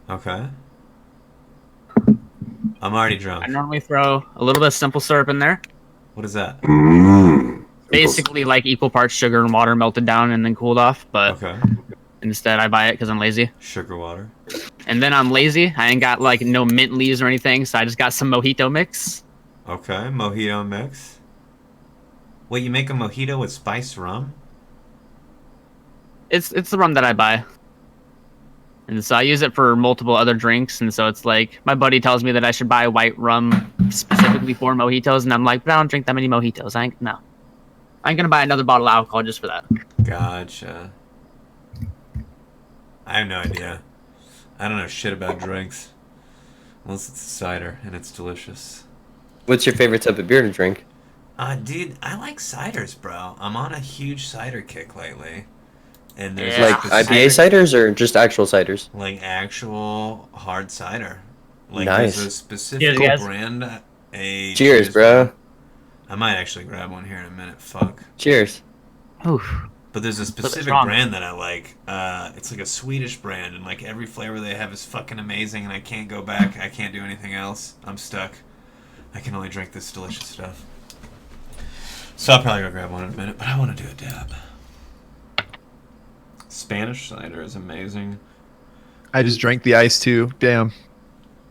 Okay. I'm already drunk. I normally throw a little bit of simple syrup in there. What is that? Basically like equal parts sugar and water melted down and then cooled off. But Okay. instead I buy it because I'm lazy. Sugar water. And then I'm lazy. I ain't got like no mint leaves or anything. So I just got some mojito mix. Okay. Mojito mix. Wait, you make a mojito with spiced rum? It's the rum that I buy. And so I use it for multiple other drinks. And so it's like my buddy tells me that I should buy white rum specifically for mojitos. And I'm like, but I don't drink that many mojitos. I ain't going to buy another bottle of alcohol just for that. Gotcha. I have no idea. I don't know shit about drinks. Unless it's cider and it's delicious. What's your favorite type of beer to drink? Dude, I like ciders, bro. I'm on a huge cider kick lately. And there's Yeah. Like IPA ciders or just actual ciders? like actual hard cider. Like Nice. there's a specific Cheers, guys. brand. Cheers, bro. I might actually grab one here in a minute. Fuck. Cheers. Oof. But there's a specific strong. brand that I like. It's like a Swedish brand, and like every flavor they have is fucking amazing, and I can't go back. I can't do anything else. I'm stuck. I can only drink this delicious stuff. So I'll probably go grab one in a minute, but I want to do a dab. Spanish cider is amazing. I just drank the ice too. Damn.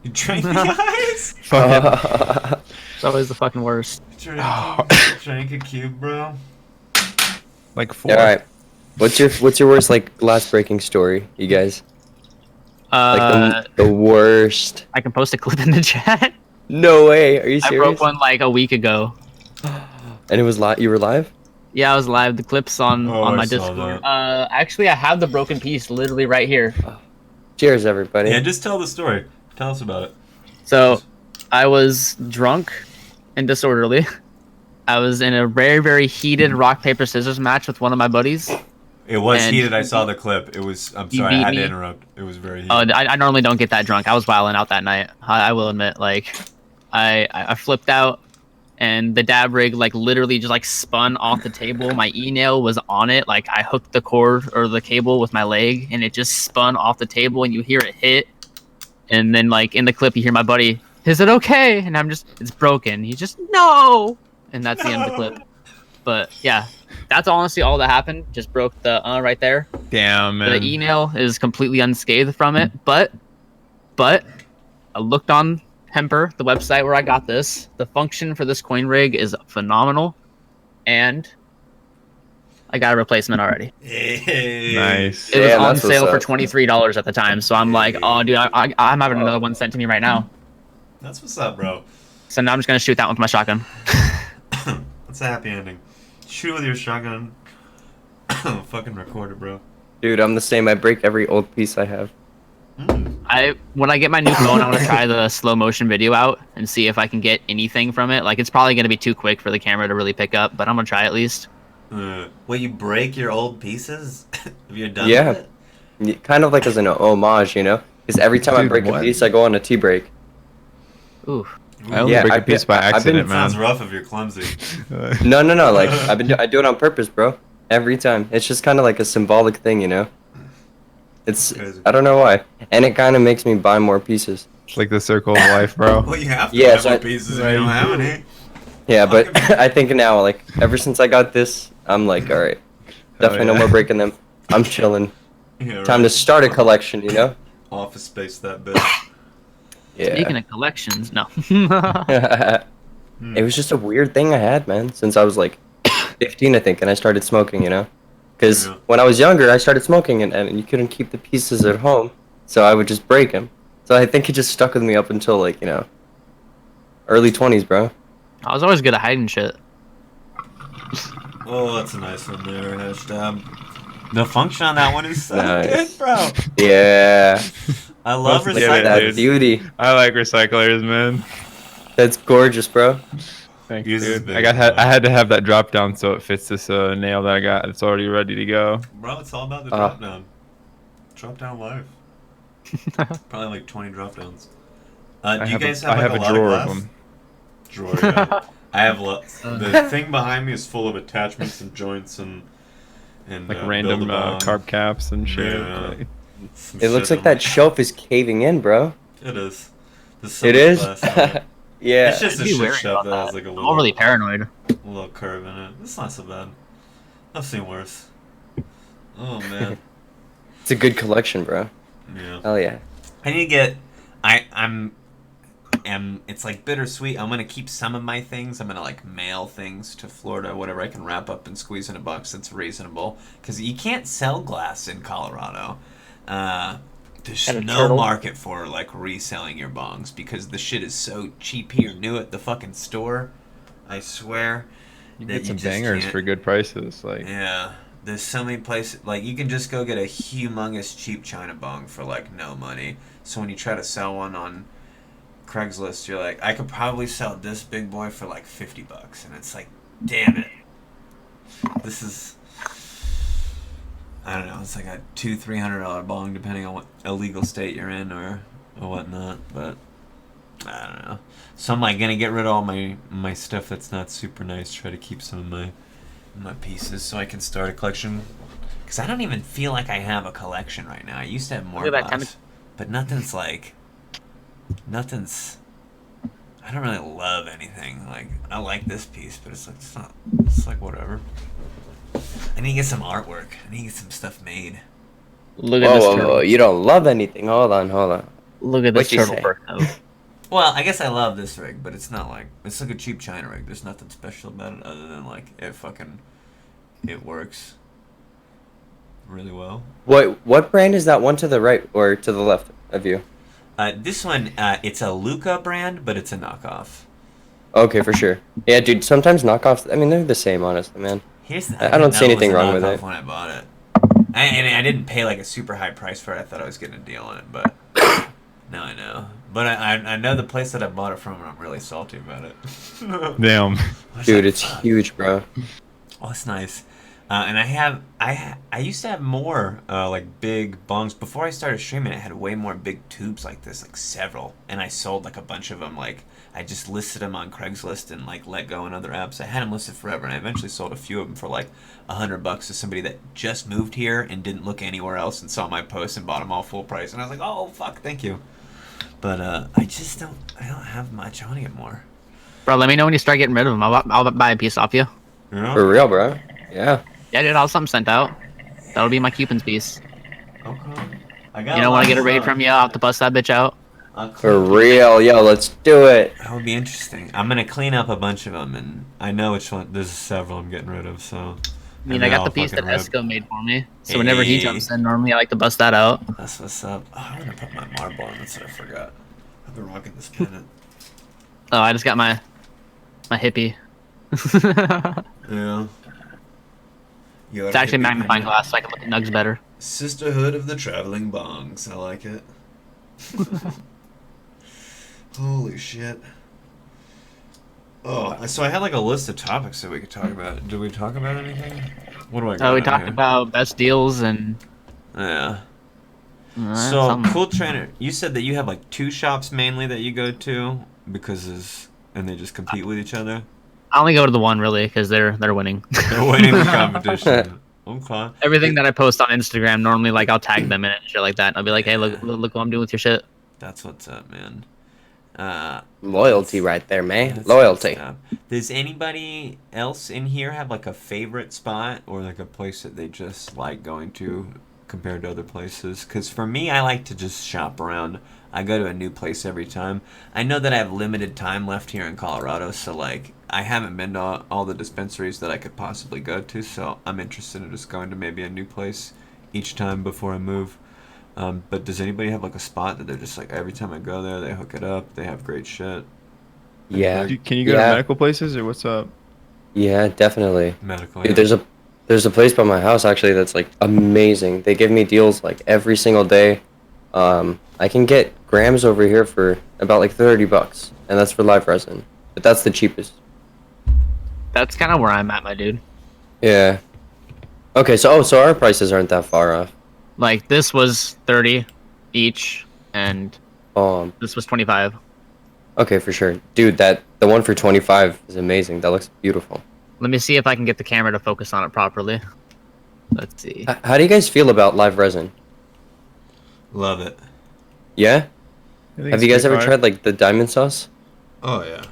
You drank the ice? Fuck it. It's always the fucking worst. Drink a cube, bro. Like 4. All right. What's your worst like glass breaking story, you guys? Like the worst. I can post a clip in the chat. No way. Are you I serious? broke one like a week ago. And it was live. You were live? Yeah, I was live. The clip's on I my saw Discord. that. Actually, I have the broken piece literally right here. Cheers, everybody. Yeah, just tell the story. Tell us about it. So, I was drunk and disorderly. I was in a very, very heated rock paper scissors match with one of my buddies. It was And heated. I saw the clip. It was. I'm he sorry. I beat had to me. interrupt. It was very heated. Oh, I normally don't get that drunk. I was wilding out that night. I will admit, like, I flipped out, and the dab rig like literally just like spun off the table. My e-nail was on it. Like I hooked the cord or the cable with my leg, and it just spun off the table, and you hear it hit. And then like in the clip, you hear my buddy, "Is it okay?" And I'm just, "It's broken." He's just, "No," and that's the end of the clip. But yeah, that's honestly all that happened. Just broke the right there. Damn, man. The e-nail is completely unscathed from it, but I looked on Hemper, the website where I got this. The function for this coin rig is phenomenal, and I got a replacement already. Hey. Nice. It was Damn, on that's what's sale for up. $23 at the time, so I'm like, oh, dude, I'm having another one sent to me right now. That's what's up, bro. So now I'm just gonna shoot that one with my shotgun. That's a happy ending. Shoot with your shotgun. Fucking record it, bro. Dude, I'm the same. I break every old piece I have. When I get my new phone, I want to try the slow motion video out and see if I can get anything from it. Like, it's probably gonna be too quick for the camera to really pick up, but I'm gonna try at least. Well, you break your old pieces? Have you done Yeah. it? Kind of like as an homage, you know? Because every time I Dude, break what? a piece, I go on a tea break. Ooh. I only Yeah, break a I've piece been- by I've been- accident, Sounds man. rough if you're clumsy. No. Like I do it on purpose, bro. Every time. It's just kind of like a symbolic thing, you know? It's Crazy. I don't know why, and it kind of makes me buy more pieces. It's like the circle of life, bro. Well, you have to Yeah, have so more I- pieces if you don't have any. Yeah, but I think now, like ever since I got this, I'm like, all right, definitely no yeah. more breaking them. I'm chilling. Yeah, Time to right. start a collection, you know? Office space that bitch. Speaking Yeah. of collections, no. It was just a weird thing I had, man, since I was like 15, I think, and I started smoking, you know? Because Yeah. when I was younger, I started smoking, and you couldn't keep the pieces at home, so I would just break them. So I think it just stuck with me up until, like, you know, early 20s, bro. I was always good at hiding shit. Oh, that's a nice one there, hashtag. The function on that one is so Nice. good, bro. Yeah. I love Let's Look get at it, that recycling. dude. beauty. I like recyclers, man. That's gorgeous, bro. Thanks, Uses dude. big, I bro. had to have that drop down so it fits this nail that I got. It's already ready to go. Bro, it's all about the drop down. Drop down life. Probably like 20 drop downs. Do you guys have, I like, have a a lot drawer of of glass? them. Drawer, yeah. I have the thing behind me is full of attachments and joints and Like random Build-A-Bong. carb caps and shit. Yeah. Like, Some It looks shit like that on shelf is caving in, bro. it. It is. There's so It much is? glass on it. Yeah. It's just a I'd be shit wary shelf about that has that. like a I'm little, overly paranoid. little curve in it. It's not so bad. I've seen worse. Oh man. It's a good collection, bro. Yeah. Hell yeah. I need to get. I'm. It's like bittersweet. I'm gonna keep some of my things. I'm gonna like mail things to Florida, whatever I can wrap up and squeeze in a box that's reasonable. Because you can't sell glass in Colorado. There's Got a no turtle? market for like reselling your bongs because the shit is so cheap here, new at the fucking store. I swear. you that get some just bangers can't- for good prices. Like, Yeah. There's so many places, like, you can just go get a humongous cheap China bong for, like, no money. So when you try to sell one on Craigslist, you're like, I could probably sell this big boy for, like, $50. And it's like, damn it. This is, I don't know, it's like a $200-$300 bong, depending on what illegal state you're in or whatnot. But, I don't know. So I'm, like, gonna get rid of all my stuff that's not super nice, try to keep some of my pieces so I can start a collection. Because I don't even feel like I have a collection right now. I used to have more Look at that glass, but nothing's I don't really love anything. Like, I like this piece, but it's like whatever. I need to get some artwork. I need to get some stuff made. Look at this turtle. Whoa. You don't love anything. Hold on. Look at this What'd you turtle say? fur coat. Well, I guess I love this rig, but it's not like it's like a cheap China rig. There's nothing special about it other than like it works really well. What brand is that one to the right or to the left of you? This one, it's a Luca brand, but it's a knockoff. Okay, for sure. Yeah, dude. Sometimes knockoffs. I mean, they're the same, honestly, man. Here's the, I didn't don't see know it was anything a wrong with knockoff it. when I bought it. And I didn't pay like a super high price for it. I thought I was getting a deal on it, but now I know. But I know the place that I bought it from, and I'm really salty about it. Damn. Dude, it's huge, bro. Oh, it's nice. And I used to have more like big bongs before I started streaming. I had way more big tubes like this, like several, and I sold like a bunch of them. Like I just listed them on Craigslist and like Let Go and other apps. I had them listed forever, and I eventually sold a few of them for like $100 to somebody that just moved here and didn't look anywhere else and saw my post and bought them all full price. And I was like, oh fuck, thank you. But I just don't have much. I want to get more. Bro, let me know when you start getting rid of them. I'll buy a piece off you. You know? For real, bro. Yeah. Yeah, dude, I'll have something sent out. That'll be my Cewpins piece. Okay. I got You don't want to get a raid from you? I'll have to bust that bitch out. For real, yo, let's do it. That would be interesting. I'm gonna clean up a bunch of them, and I know which one. There's several I'm getting rid of. So. I mean, I got the piece that Esco made for me. So whenever he jumps in, normally I like to bust that out. That's what's up. Oh, I'm gonna put my marble on. That's what I forgot. I've been rocking this pennant. Oh, I just got my hippie. Yeah. It's actually a magnifying glass, so I can look at nugs better. Sisterhood of the Traveling Bongs. I like it. Holy shit. Oh, so I had like a list of topics that we could talk about. Did we talk about anything? What do I got? Oh, we on talked here? about best deals and. Yeah. So, something. Cool Trainer, you said that you have like 2 shops mainly that you go to and they just compete with each other? I only go to the one really because they're winning. They're winning the competition. Okay. Everything that I post on Instagram, normally like I'll tag them in it and shit like that. I'll be like, hey, look what I'm doing with your shit. That's what's up, man. Loyalty right there, man. That's Loyalty. what's up. Does anybody else in here have like a favorite spot or like a place that they just like going to compared to other places? Because for me, I like to just shop around. I go to a new place every time. I know that I have limited time left here in Colorado, so like I haven't been to all the dispensaries that I could possibly go to, so I'm interested in just going to maybe a new place each time before I move. But does anybody have like a spot that they're just like every time I go there, they hook it up, they have great shit? Yeah. Can you go to medical places or what's up? Yeah, definitely. Medical. Dude, Yeah. there's a place by my house actually that's like amazing. They give me deals like every single day. I can get grams over here for about like $30, and that's for live resin. But that's the cheapest. That's kind of where I'm at, my dude. Yeah. Okay, so our prices aren't that far off. Like this was 30 each, and this was 25. Okay, for sure, dude. The one for 25 is amazing. That looks beautiful. Let me see if I can get the camera to focus on it properly. Let's see. How do you guys feel about live resin? Love it. Yeah. I think Have it's you guys pretty ever fire. tried like the diamond sauce? Oh yeah.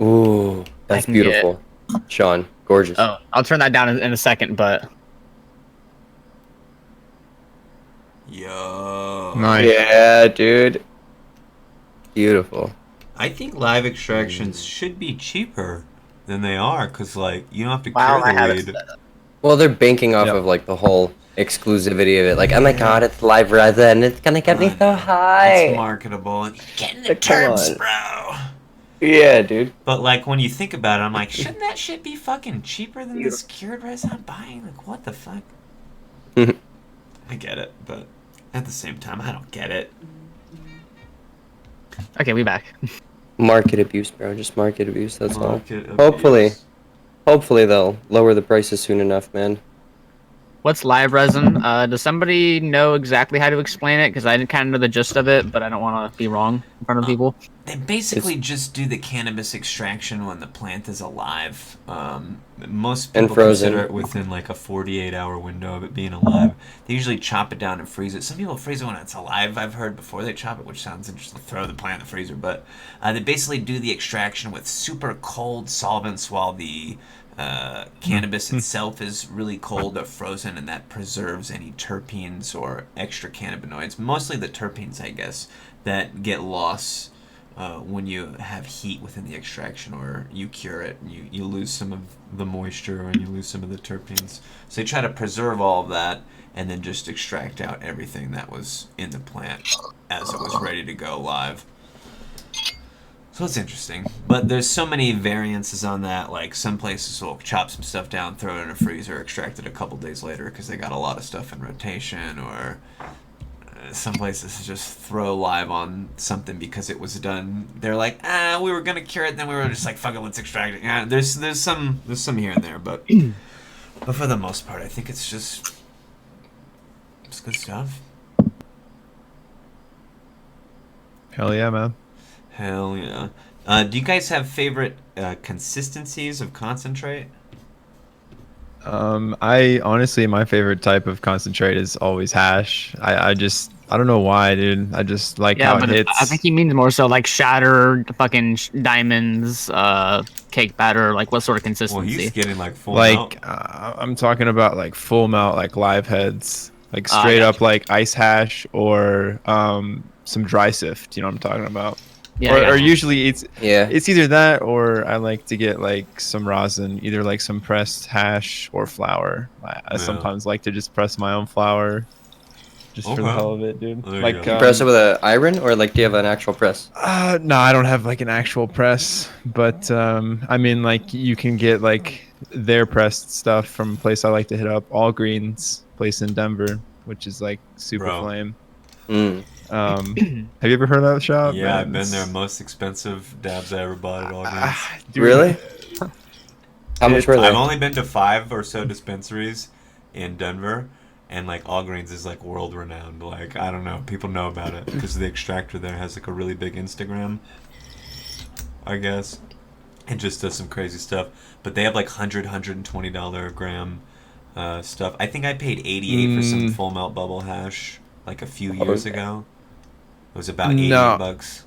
Ooh, that's can get- beautiful. Sean, gorgeous. Oh, I'll turn that down in a second, but Yo. Nice. Yeah, dude. Beautiful. I think live extractions should be cheaper than they are, cause like you don't have to wow, I cure have the it. weed. Well, they're banking off Yep. of like the whole exclusivity of it. Like, oh my god, it's live resin. It's gonna get me so It's high. marketable and you're getting the But come terms, on. bro. Yeah, dude. But like when you think about it, I'm like, shouldn't that shit be fucking cheaper than this cured resin I'm buying? Like, what the fuck? I get it, but at the same time, I don't get it. Okay, we back. Market abuse, bro. Just market abuse. That's all. Market abuse. Hopefully they'll lower the prices soon enough, man. What's live resin? Does somebody know exactly how to explain it? Because I didn't kind of know the gist of it, but I don't want to be wrong in front of people. They basically just do the cannabis extraction when the plant is alive. Most And people frozen. consider it within like a 48-hour window of it being alive. They usually chop it down and freeze it. Some people freeze it when it's alive, I've heard, before they chop it, which sounds interesting. Throw the plant in the freezer. But they basically do the extraction with super cold solvents while the cannabis itself is really cold or frozen, and that preserves any terpenes or extra cannabinoids. Mostly the terpenes, I guess, that get lost when you have heat within the extraction or you cure it, you lose some of the moisture and you lose some of the terpenes. So they try to preserve all of that and then just extract out everything that was in the plant as it was ready to go live. So it's interesting. But there's so many variances on that. Like some places will chop some stuff down, throw it in a freezer, extract it a couple days later because they got a lot of stuff in rotation, or some places just throw live on something because it was done. They're like, we were gonna cure it, then we were just like, fuck it, let's extract it. Yeah, there's some here and there, but for the most part, I think it's good stuff. Hell yeah, man. Hell yeah. Do you guys have favorite consistencies of concentrate? I honestly, my favorite type of concentrate is always hash. I don't know why, dude. I just like how it hits. I think he means more so like shatter, fucking diamonds, cake batter. Like what sort of consistency? Well, he's getting like full melt. I'm talking about like full melt, like live heads, like straight up like ice hash or some dry sift. You know what I'm talking about? Yeah, or usually it's either that or I like to get like some rosin, either like some pressed hash or flour. I sometimes like to just press my own flour, just for the hell of it, dude. Like press it with an iron, or like do you have an actual press? No, I don't have like an actual press, but I mean like you can get like their pressed stuff from a place I like to hit up, All Greens, place in Denver, which is like super flame. Have you ever heard of that shop? Yeah, I've been there. Most expensive dabs I ever bought at All Greens. Really? How much were they? I've only been to 5 or so dispensaries in Denver, and like All Greens is like world renowned. Like I don't know, people know about it because the extractor there has like a really big Instagram, I guess, and just does some crazy stuff. But they have like $120 a gram stuff. I think I paid $88 for some full melt bubble hash like a few years ago. It was about $80.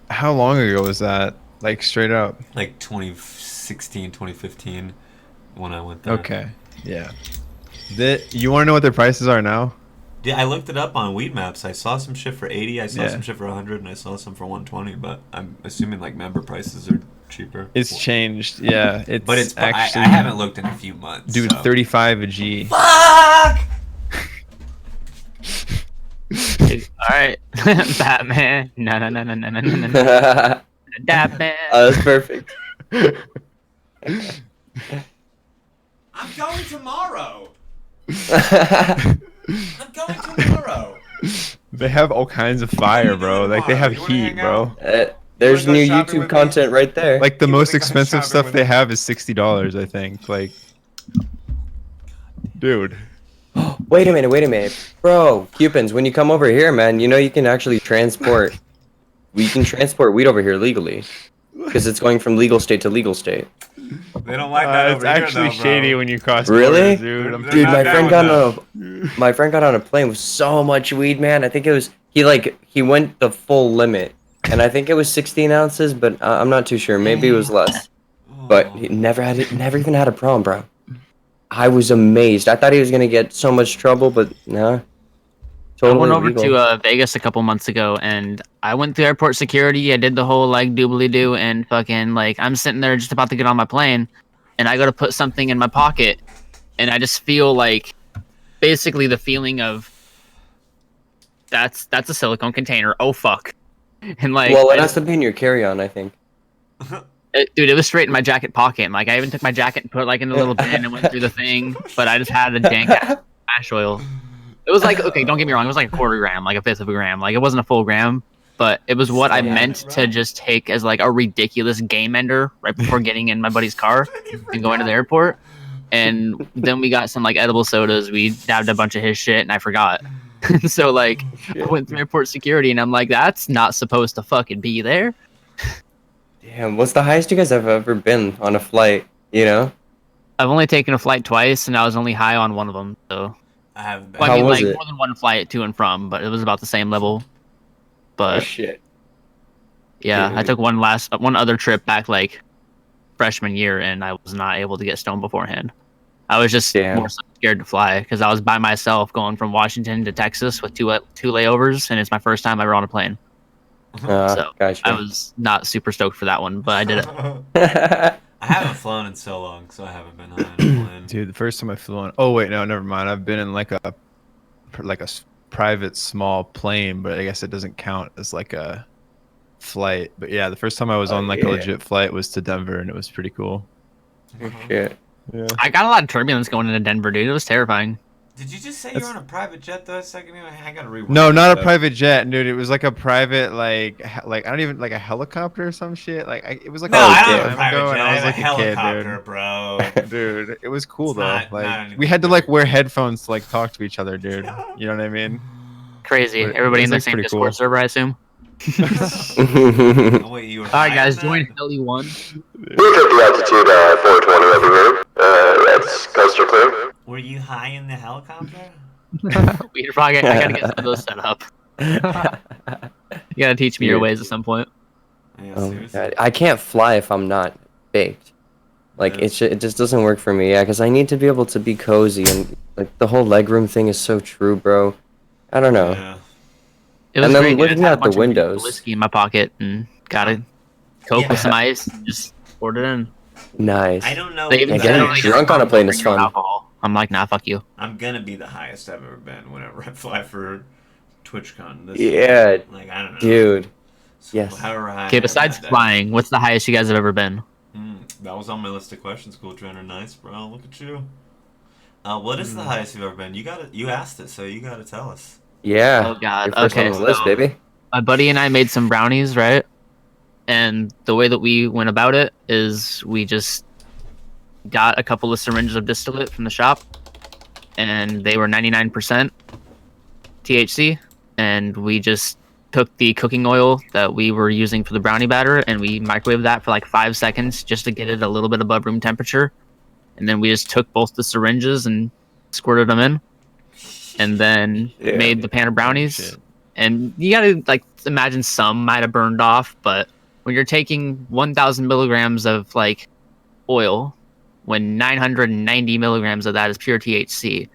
How long ago was that? Like straight up? Like 2016, 2015 when I went there. Okay. Yeah. You want to know what their prices are now? Yeah, I looked it up on Weed Maps. I saw some shit for 80, I saw some shit for 100, and I saw some for 120, but I'm assuming like member prices are cheaper. It's changed. Yeah, it's actually I haven't looked in a few months. Dude, so. 35 a G. Fuck! Alright. Batman. No. Batman. Oh, that's perfect. I'm going tomorrow. I'm going tomorrow. They have all kinds of fire, bro. Like they have heat, bro. There's new YouTube content right there. Like the most expensive stuff they have is $60, I think. Like, dude. Wait a minute, bro. Cewpins, when you come over here, man, you know you can actually transport. We can transport weed over here legally, because it's going from legal state to legal state. They don't like that. It's actually though, shady when you cross really, borders, dude. Dude, my friend got on a plane with so much weed, man. I think it was he went the full limit, and I think it was 16 ounces, but I'm not too sure. Maybe it was less. But he never even had a problem, bro. I was amazed. I thought he was gonna get so much trouble, but nah. Totally I went over to Vegas a couple months ago, and I went through airport security. I did the whole like doobly-doo, and fucking like I'm sitting there just about to get on my plane, and I go to put something in my pocket, and I just feel like basically the feeling of that's a silicone container. Oh fuck! And like, well, it has to be in your carry-on, I think. Dude, it was straight in my jacket pocket. And, like, I even took my jacket and put it like in a little bin and went through the thing. But I just had a dank ash oil. It was like, okay, don't get me wrong. It was like a quarter gram, like a fifth of a gram. Like it wasn't a full gram, but it was what I meant to just take as like a ridiculous game ender right before getting in my buddy's car and going to the airport. And then we got some like edible sodas. We dabbed a bunch of his shit, and I forgot. So like, I went through airport security, and I'm like, that's not supposed to fucking be there. Damn, what's the highest you guys have ever been on a flight, you know? I've only taken a flight twice, and I was only high on one of them, so... I haven't been. Well, I mean, like, more than one flight to and from, but it was about the same level. But... Oh, shit. Yeah, dude. I took one other trip back, like, freshman year, and I was not able to get stoned beforehand. I was just more so scared to fly, because I was by myself going from Washington to Texas with two layovers, and it's my first time ever on a plane. So Gotcha. I was not super stoked for that one, but I did it. I haven't flown in so long, so I haven't been high on a plane. Dude, the first time I flew on. Oh wait, no, never mind. I've been in like a private small plane, but I guess it doesn't count as like a flight. But yeah, the first time I was on like a legit flight was to Denver, and it was pretty cool. Shit. Yeah. I got a lot of turbulence going into Denver, dude. It was terrifying. Did you just say you were on a private jet though a second ago? I gotta rewind. No, not a that. private jet, dude. It was like a private, like I don't even like a helicopter or some shit. Like it was like No, a I don't long have a time private ago, jet. and I I was have like a a kid, helicopter, bro. dude. It was cool It's though. not Like anything we had to like big. wear headphones to like talk to each other, dude. You know what I mean? Crazy. But Everybody it in the was, like, same pretty Discord cool. server, I assume. Oh, wait, you were All right, high guys, on join that? Heli 1. We took the altitude 420 over here. That's coastal clear. Were you high in the helicopter? weedfr0g, I gotta get some of those set up. You gotta teach me your Dude. ways at some point. Yeah, Oh my seriously. God. I can't fly if I'm not baked. Like Yeah. it just doesn't work for me. Yeah, because I need to be able to be cozy and like the whole legroom thing is so true, bro. I don't know. Yeah. It was And then great. dude. I looking had a out the bunch of windows. whiskey in my pocket and got a Coke with Yeah. some ice. And just poured it in. Nice. I don't know. They even Yeah, said, getting "Oh, you're drunk on a not plane is drinking fun. Alcohol. I'm like, nah, fuck you. I'm gonna be the highest I've ever been whenever I fly for TwitchCon. This Yeah, year. Like, I don't know. dude. So yes. however high Okay, I am besides that day. flying, what's the highest you guys have ever been? That was on my list of questions, Cool Trainer. Nice, bro. Look at you. What is the highest you've ever been? You asked it, so you gotta tell us. Yeah. Oh, God. You're first Okay, on the list, so- baby. My buddy and I made some brownies, right? And the way that we went about it is we just got a couple of syringes of distillate from the shop, and they were 99% THC, and we just took the cooking oil that we were using for the brownie batter and we microwaved that for like 5 seconds just to get it a little bit above room temperature, and then we just took both the syringes and squirted them in, and then Yeah. made the pan of brownies. Shit. And you gotta like imagine some might have burned off, but when you're taking 1,000 milligrams of like oil, when 990 milligrams of that is pure THC,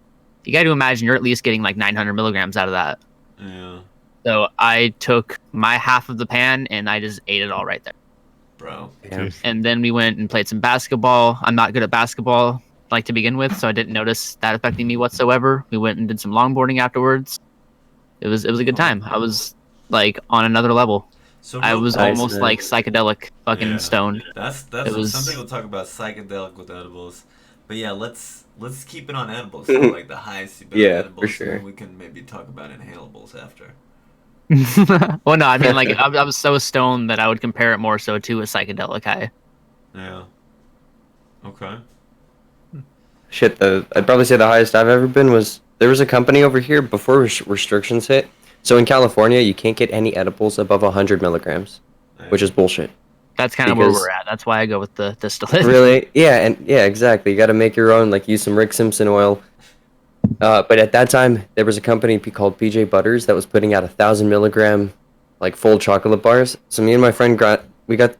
you got to imagine you're at least getting like 900 milligrams out of that. Yeah, So I took my half of the pan and I just ate it all right there. bro. Damn. And then we went and played some basketball. I'm not good at basketball like to begin with, so I didn't notice that affecting me whatsoever. We went and did some longboarding afterwards. It was a good time. I was like on another level. So I real was quick- Nice, almost man. like psychedelic fucking Yeah. stoned. That's It what was- some people talk about psychedelic with edibles, but yeah, let's keep it on edibles. So like the highest you've been Yeah, on for edibles, and sure. then we can maybe talk about inhalables after. Well, no, I mean like I was so stoned that I would compare it more so to a psychedelic high. Yeah. Okay. Shit, I'd probably say the highest I've ever been was there was a company over here before restrictions hit. So in California, you can't get any edibles above 100 milligrams, which is bullshit. That's kind of where Because- we're at. That's why I go with the distillate. Really? Yeah, and yeah, exactly. You got to make your own, like use some Rick Simpson oil. But at that time, there was a company called PJ Butters that was putting out 1,000 milligram, like full chocolate bars. So me and my friend got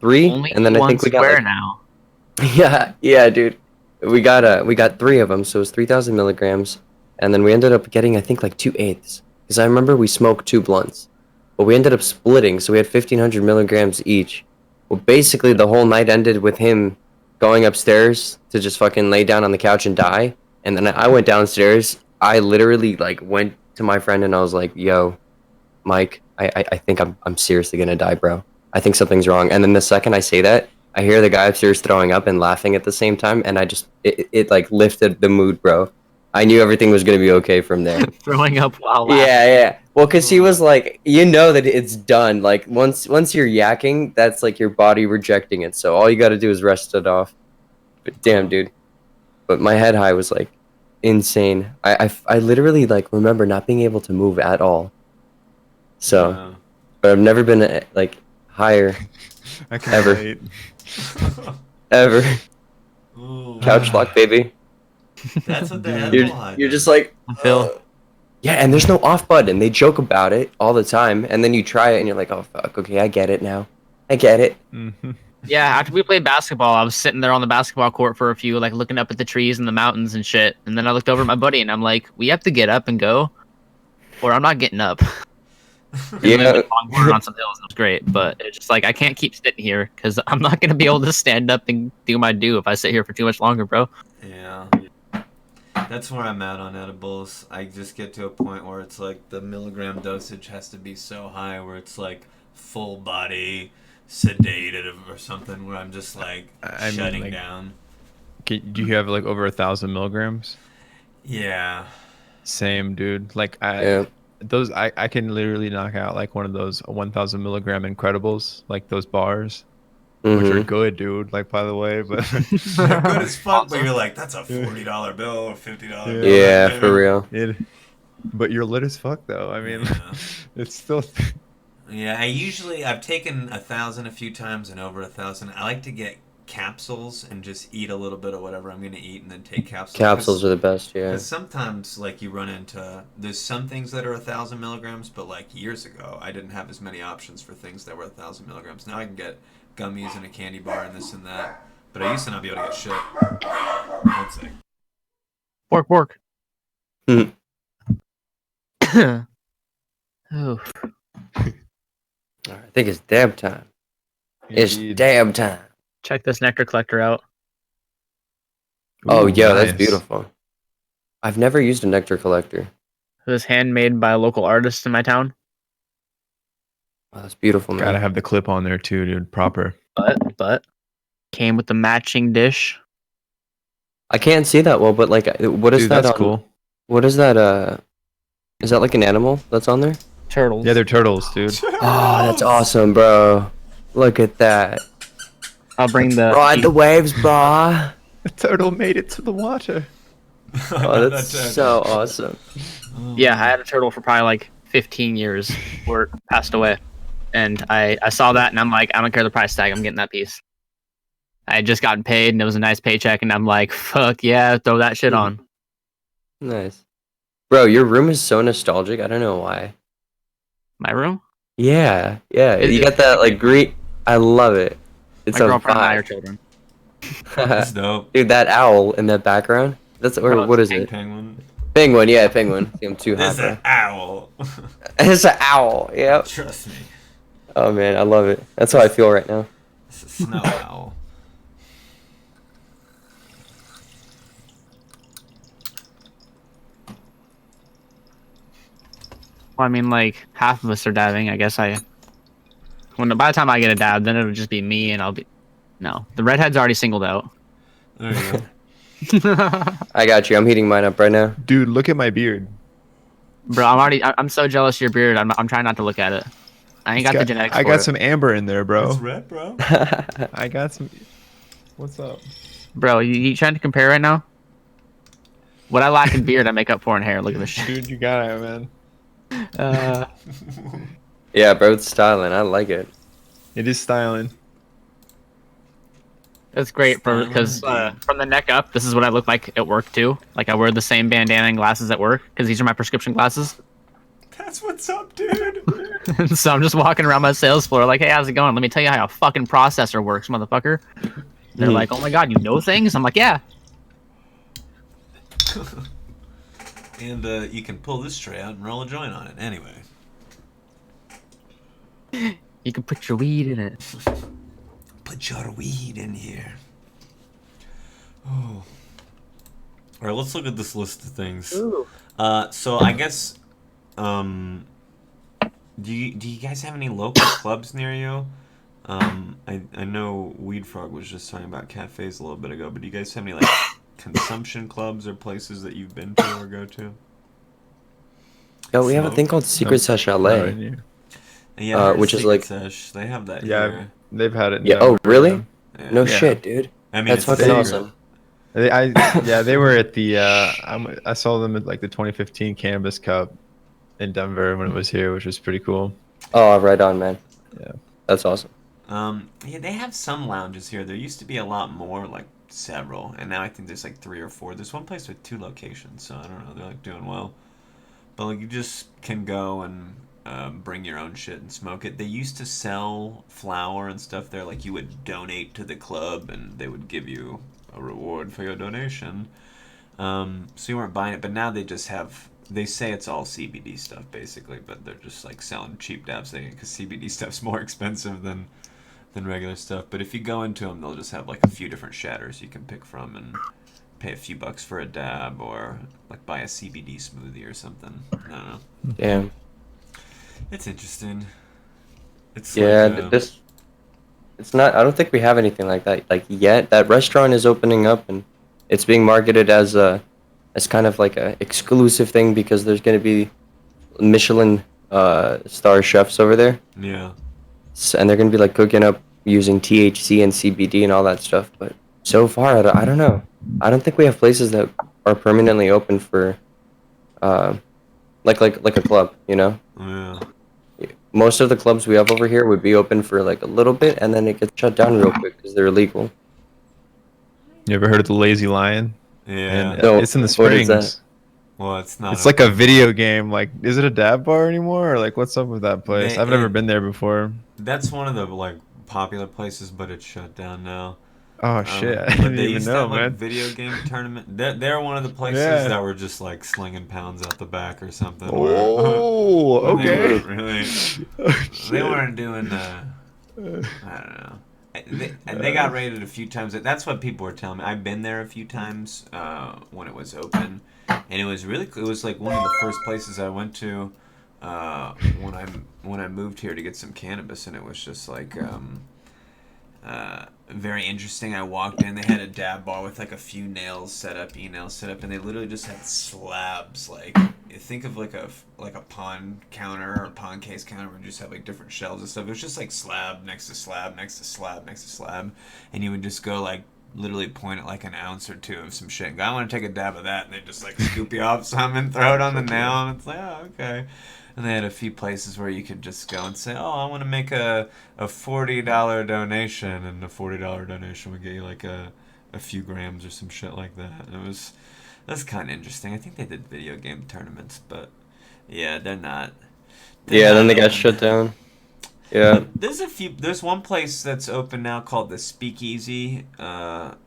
3, Only and then I one think we got square like, now. yeah, dude. We got 3 of them, so it was 3,000 milligrams, and then we ended up getting I think like 2/8, because I remember we smoked 2 blunts, but we ended up splitting, so we had 1,500 milligrams each. Well, basically the whole night ended with him going upstairs to just fucking lay down on the couch and die, and then I went downstairs. I literally like went to my friend and I was like, "Yo, Mike, I think I'm seriously gonna die, bro. I think something's wrong." And then the second I say that, I hear the guy upstairs throwing up and laughing at the same time, and I just it like lifted the mood, bro. I knew everything was gonna be okay from there. Throwing up while laughing. Yeah. Well, cause he was like, you know that it's done. Like once you're yakking, that's like your body rejecting it. So all you got to do is rest it off. But damn, dude. But my head high was like insane. I literally like remember not being able to move at all. So, Yeah. but I've never been like higher I can Ever. relate. ever. Ooh. Couch lock, baby. That's what the You're- edible You're high you're does. just like. I feel Yeah, and there's no off button. They joke about it all the time, and then you try it, and you're like, "Oh fuck, okay, I get it now. I get it." Mhm. yeah. After we played basketball, I was sitting there on the basketball court for a few, like looking up at the trees and the mountains and shit. And then I looked over at my buddy and I'm like, "We have to get up and go, or I'm not getting up." We went Yeah. longboarding on some hills and it was great, but it's just like I can't keep sitting here because I'm not gonna be able to stand up and do my do if I sit here for too much longer, bro. Yeah. That's where I'm at on edibles. I just get to a point where it's like the milligram dosage has to be so high where it's like full body sedated or something where I'm just like I mean, shutting like, down. do you have like over 1,000 milligrams? Yeah. Same, dude. Like Yeah. I can literally knock out like one of those 1,000 milligram Incredibles, like those bars, which are Mm-hmm. good, dude. Like, by the way, but They're good as fuck, but Awesome. you're like, that's a $40 bill or $50 Yeah. bill. Yeah, right for there. real. it. But you're lit as fuck, though. I mean, Yeah. it's still. Yeah, I've taken 1,000 a few times and over 1,000. I like to get capsules and just eat a little bit of whatever I'm gonna eat and then take capsules. Capsules are the best, yeah. Because sometimes, like, you run into there's some things that are 1,000 milligrams, but like years ago, I didn't have as many options for things that were 1,000 milligrams. Now I can get gummies and a candy bar and this and that, but I used to not be able to get shit. One sec. Bork. Mhm. Oh, Alright, I think it's damn time. It's Indeed. damn time. check this nectar collector out. Oh, Ooh, yo, that's nice. beautiful. I've never used a nectar collector. It was handmade by a local artist in my town. Oh, that's beautiful, man. Gotta have the clip on there too, dude. Proper. But came with the matching dish. I can't see that well, but like, what is Dude, that that's on? cool. What is that? Is that like an animal that's on there? Turtles. Yeah, they're turtles, dude. Oh, that's awesome, bro. Look at that. I'll bring the. Ride the waves, bro. The turtle made it to the water. Oh, that's so awesome. Yeah, I had a turtle for probably like 15 years before it passed away. And I saw that and I'm like, I don't care the price tag, I'm getting that piece. I had just gotten paid and it was a nice paycheck and I'm like, fuck yeah, throw that shit on. Nice. Bro, your room is so nostalgic. I don't know why. My room? Yeah, yeah. It- You it- got that like green. I love it. It's My a girlfriend and I are vibe. children. That's dope. Dude, that owl in the background. That's or Bro, what is it's it? Penguin. Penguin, yeah, penguin. See, I'm too hot, There's bro. an owl. It's an owl. Yep. Trust me. Oh man, I love it. That's how I feel right now. It's a snow owl. Well, I mean, like, half of us are dabbing. I guess by the time I get a dab, then it'll just be me and I'll be. No, the redhead's already singled out. There you go. I got you. I'm heating mine up right now. Dude, look at my beard. Bro, I'm so jealous of your beard. I'm trying not to look at it. I ain't got the genetics I for got it. some amber in there, bro. It's red, bro. I got some. What's up? Bro, you trying to compare right now? What I lack in beard, I make up for in hair. Look at this shit. Dude, you got it, man. Yeah, bro, it's styling. I like it. It is styling. It's great because from the neck up, this is what I look like at work too. Like I wear the same bandana and glasses at work because these are my prescription glasses. That's what's up, dude. So I'm just walking around my sales floor like, hey, how's it going? Let me tell you how a fucking processor works, motherfucker. They're like, oh my god, you know things? I'm like, yeah. And you can pull this tray out and roll a joint on it. Anyway. You can put your weed in it. Put your weed in here. Oh. All right, let's look at this list of things. Ooh. So I guess, do you guys have any local clubs near you? I know weedfr0g was just talking about cafes a little bit ago, but do you guys have any like consumption clubs or places that you've been to or go to? Yo, we have a Smoke? thing called Secret Sesh LA. Yeah, I heard which is Secret like- Sesh. They have that Yeah, here. they've had it. in Yeah. Oh, Denver, really? Yeah. No Yeah. shit, dude. I mean, That's it's fucking secret. awesome. They were at the. I saw them at like the 2015 Cannabis Cup in Denver when it was here, which was pretty cool. Oh, right on, man. Yeah. That's awesome. Yeah, they have some lounges here. There used to be a lot more, like several, and now I think there's like 3 or 4. There's one place with 2 locations, so I don't know. They're like doing well, but like you just can go and bring your own shit and smoke it. They used to sell flour and stuff there. Like you would donate to the club, and they would give you a reward for your donation. So you weren't buying it, but now they just have they say it's all CBD stuff basically, but they're just like selling cheap dabs because CBD stuff's more expensive than regular stuff. But if you go into them, they'll just have like a few different shatters you can pick from and pay a few bucks for a dab, or like buy a CBD smoothie or something. I don't know. Damn. It's interesting. It's Yeah, like, this. It's not. I don't think we have anything like that like yet. That restaurant is opening up, and it's being marketed as kind of like a exclusive thing because there's going to be Michelin star chefs over there, yeah. and they're going to be like cooking up using THC and CBD and all that stuff. But so far, I don't know. I don't think we have places that are permanently open for, like a club. You know, Yeah. most of the clubs we have over here would be open for like a little bit, and then it gets shut down real quick because they're illegal. You ever heard of the Lazy Lion? Yeah. And No, it's in the what is Springs. that? Well, it's not. It's like a video game. Like, is it a dab bar anymore, or like, what's up with that place? I've never been there before. That's one of the like popular places, but it's shut down now. Oh shit! I But didn't they even used to know, have like man. video game tournament. They're one of the places Yeah. that were just like slinging pounds out the back or something. Oh, where they okay. weren't really. Oh, They shit. weren't doing. I don't know. They got raided a few times. That's what people were telling me. I've been there a few times when it was open, and it was really. It was like one of the first places I went to when I moved here to get some cannabis, and it was just like. Very interesting. I walked in. They had a dab bar with like a few nails set up, e-nails set up, and they literally just had slabs. Like, think of like a pawn counter or pawn case counter where you just have like different shelves and stuff. It was just like slab next to slab next to slab next to slab, and you would just go like literally point at like an ounce or two of some shit and go, I want to take a dab of that, and they just like scoop you off some and throw it on the nail, and it's like, oh, okay. And they had a few places where you could just go and say, oh, I want to make a $40 donation, and the $40 donation would get you like a few grams or some shit like that. And that's kind of interesting. I think they did video game tournaments, but yeah, they're not. Yeah, then they got open. shut down. Yeah. There's one place that's open now called the Speakeasy. And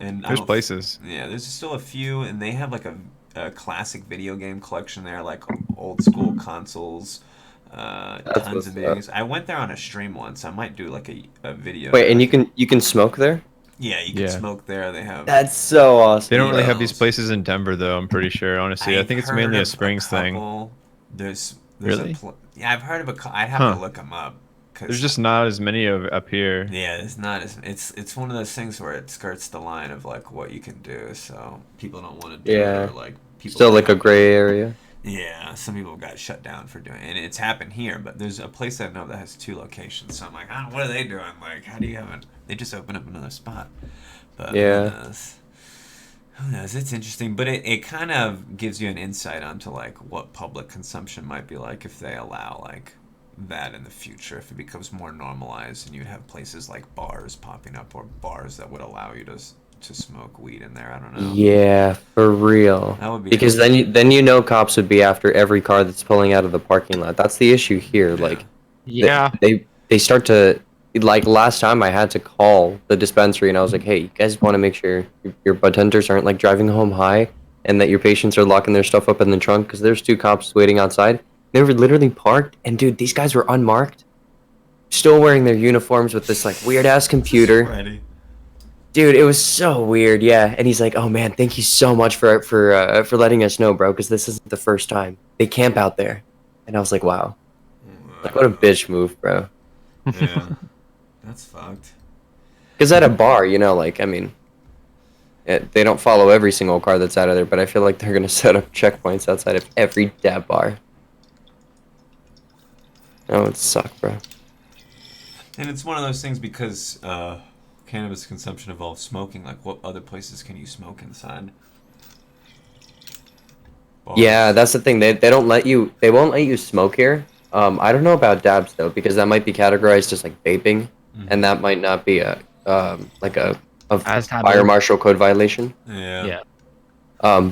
There's places. Yeah, there's still a few, and they have like a classic video game collection there, like old school consoles, tons of videos. I went there on a stream once. I might do like a video. Wait, and you can smoke there? Yeah, you can Yeah. smoke there. They have. That's so awesome. They don't really have Yeah. these places in Denver, though. I'm pretty sure. Honestly, I I've think it's heard mainly a of Springs thing. couple. There's Really? Yeah, I've heard of I'd have to Huh. look them up. 'Cause There's just not as many up here. Yeah, it's not as it's one of those things where it skirts the line of like what you can do, so people don't want to do Yeah. it, or like people Still like a gray area. Yeah, some people got shut down for doing it, and it's happened here. But there's a place I know that has 2 locations, so I'm like, oh, what are they doing? Like, how do you have it? They just opened up another spot. But Yeah. who knows? Who knows? It's interesting, but it kind of gives you an insight onto like what public consumption might be like if they allow like that in the future, if it becomes more normalized, and you'd have places like bars popping up, or bars that would allow you to smoke weed in there. I don't know. Yeah, for real. That would be Because then you know cops would be after every car that's pulling out of the parking lot. That's the issue here. Yeah. Like Yeah. they start to, like last time I had to call the dispensary and I was like, hey, you guys want to make sure your bartenders aren't like driving home high, and that your patients are locking their stuff up in the trunk, because there's 2 cops waiting outside. They were literally parked, and dude, these guys were unmarked, still wearing their uniforms with this like weird ass computer. Ready. Dude, it was so weird, yeah. And he's like, "Oh man, thank you so much for letting us know, bro, because this isn't the first time they camp out there." And I was like, "Wow, like what a bitch move, bro." Yeah, that's fucked. Because at a bar, you know, like I mean, they don't follow every single car that's out of there, but I feel like they're gonna set up checkpoints outside of every dab bar. That would suck, bro. And it's one of those things because cannabis consumption involves smoking. Like, what other places can you smoke inside? Bars. Yeah, that's the thing. They don't let you. They won't let you smoke here. I don't know about dabs though, because that might be categorized as like vaping, and that might not be a like a As taboo. fire marshal code violation. Yeah. Yeah.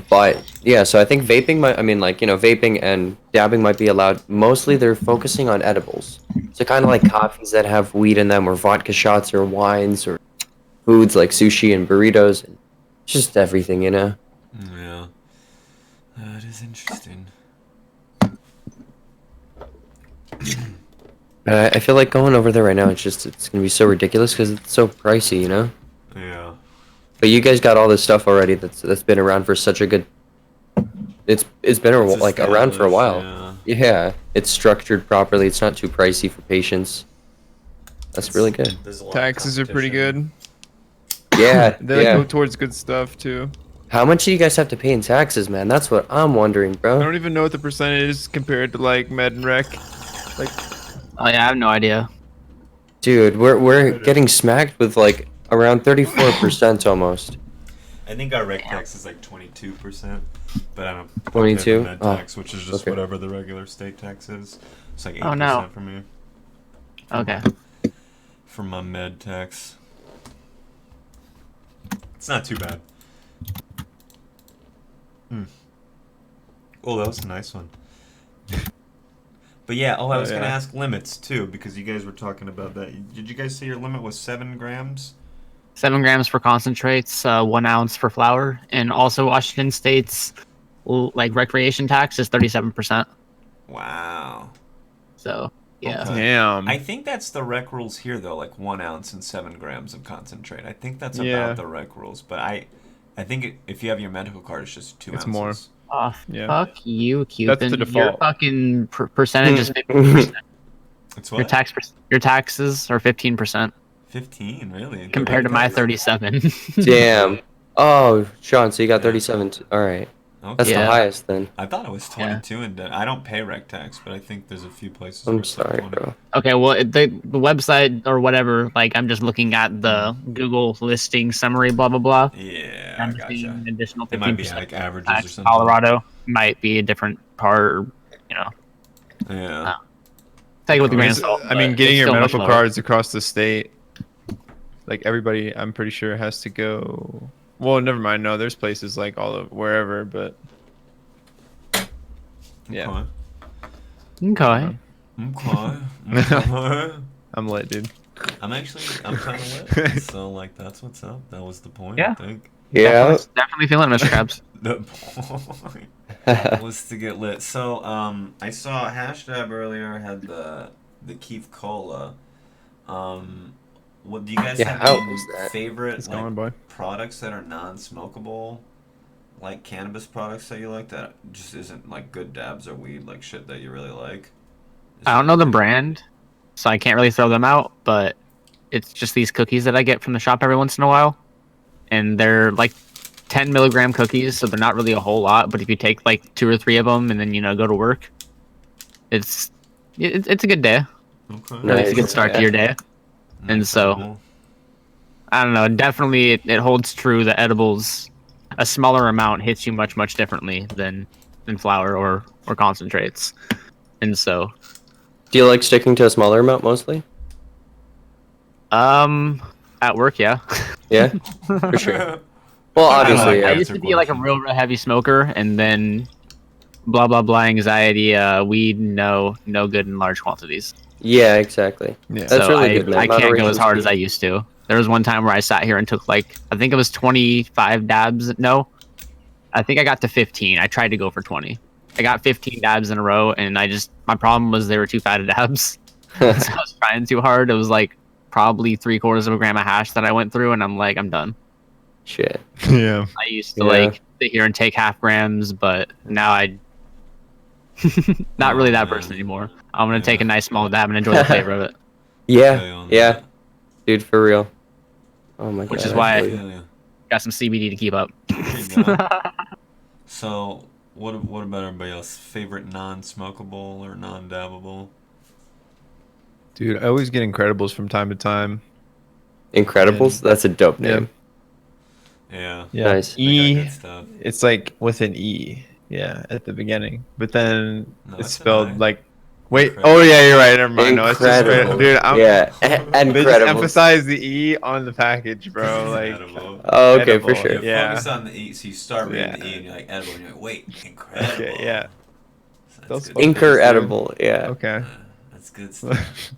But yeah, so I think vaping might. I mean, like, you know, vaping and dabbing might be allowed. Mostly, they're focusing on edibles. So kind of like coffees that have weed in them, or vodka shots, or wines, or foods like sushi and burritos, and just everything, you know. Yeah. It is interesting. I feel like going over there right now. It's gonna be so ridiculous because it's so pricey, you know. Yeah. But you guys got all this stuff already. That's been around for such a good. It's been It's like around for a established, while. yeah. Yeah, it's structured properly. It's not too pricey for patients. That's really good. There's a lot of Taxes are pretty competition. good. Yeah, They like yeah. go towards good stuff too. How much do you guys have to pay in taxes, man? That's what I'm wondering, I bro. don't even know what the percentage is compared to like med and rec. Like, Oh yeah, I have no idea. Dude, we're getting smacked with like around 34% almost. I think our rec tax is like 22%, but I don't. 22? Med Oh, tax, which is just okay. whatever the regular state tax is. It's like 8% Oh, no. for me. Okay. For my med tax. It's not too bad. Oh, that was a nice one. But yeah, I was gonna yeah. ask limits too, because you guys were talking about that. Did you guys say your limit was 7 grams? 7 grams for concentrates, 1 ounce for flour, and also Washington State's like recreation tax is 37%. Wow. So yeah. Okay. damn. I think that's the rec rules here though, like 1 ounce and 7 grams of concentrate. I think that's Yeah. about the rec rules, but I think if you have your medical card, it's just 2 It's ounces. more. Oh, Yeah. fuck you, That's Cupid. the Your default. fucking percentage is 50%. It's Your what? your taxes are 15% 15, really? compared to my Rec tax? 37. Damn. Oh, Sean, so you got Yeah. 37. All right. Okay. That's the Yeah. highest then. I thought it was Yeah. 22 and I don't pay rec tax, but I think there's a few places I'm where it's like sorry, 20. bro. Okay, well, the website or whatever, like I'm just looking at the Google listing summary, blah blah blah. Yeah, I'm I just gotcha. seeing an additional It might be 15%. like averages or tax. something. Colorado might be a different part, or, you know. Yeah. Take it with a grain of It's- salt. I mean, but getting it's your still much medical lower. cards across the state, like everybody, I'm pretty sure has to go. Well, never mind. No, there's places like all of wherever, but yeah, Okay. Okay. Okay. I'm lit, dude. I'm kind of lit. So, like, that's what's up. That was the point, Yeah. I think. Yeah. Definitely feeling it, Mr. Krabs. The point was to get lit. So, I saw HashDab earlier had the Keef Cola. What do you guys Yeah, have how any was that? favorite It's like going, boy. products that are non-smokable, like cannabis products that you like that just isn't like good dabs or weed, like shit that you really like? I don't know the brand, so I can't really throw them out, but it's just these cookies that I get from the shop every once in a while. And they're like 10 milligram cookies, so they're not really a whole lot, but if you take like 2 or 3 of them and then, you know, go to work, it's a good day. Okay. At least a good Nice, start to yeah. your day. And so, I don't know, definitely it holds true that edibles, a smaller amount hits you much, much differently than flour or concentrates. And so, Do you like sticking to a smaller amount mostly? at work, yeah. Yeah, for sure. Well, obviously, I yeah. used to be like a real heavy smoker, and then blah blah blah anxiety, weed, no good in large quantities. Yeah, exactly. Yeah. That's So really good, man. I can't go Moderation's as hard key. as I used to. There was one time where I sat here and took like, I think it was 25 dabs. No, I think I got to 15. I tried to go for 20. I got 15 dabs in a row, and my problem was they were too fat dabs. So I was trying too hard. It was like probably 3/4 of a gram of hash that I went through, and I'm like, I'm done. Shit. Yeah. I used to Yeah. like sit here and take half grams, but now I not really that person anymore. I'm gonna take a nice small dab and enjoy the flavor of it, Yeah, yeah, dude, for real. Oh my god. which is I why feel you. Yeah. got some CBD to keep up. There you go. So, what about everybody else? Favorite non-smokable or non-dabbable? Dude, I always get Incredibles from time to time. Incredibles? That's a dope Yeah. name. Yeah. Yeah. Nice. They got E. good stuff. It's like with an E. Yeah, at the beginning, but then No, it's that's spelled an I. like. Wait. Incredible. Oh yeah, you're right. Never mind. No, it's just Incredible. dude. Yeah, They just incredible. emphasize the E on the package, bro. Like. Edible. Oh, okay, for edible, sure. You Yeah. focus on the E, so you start reading Yeah. the E and you're like edible, and you're like, wait, incredible. Okay, yeah. So Those good fuckers, Inker dude. edible, yeah. Okay. That's good stuff.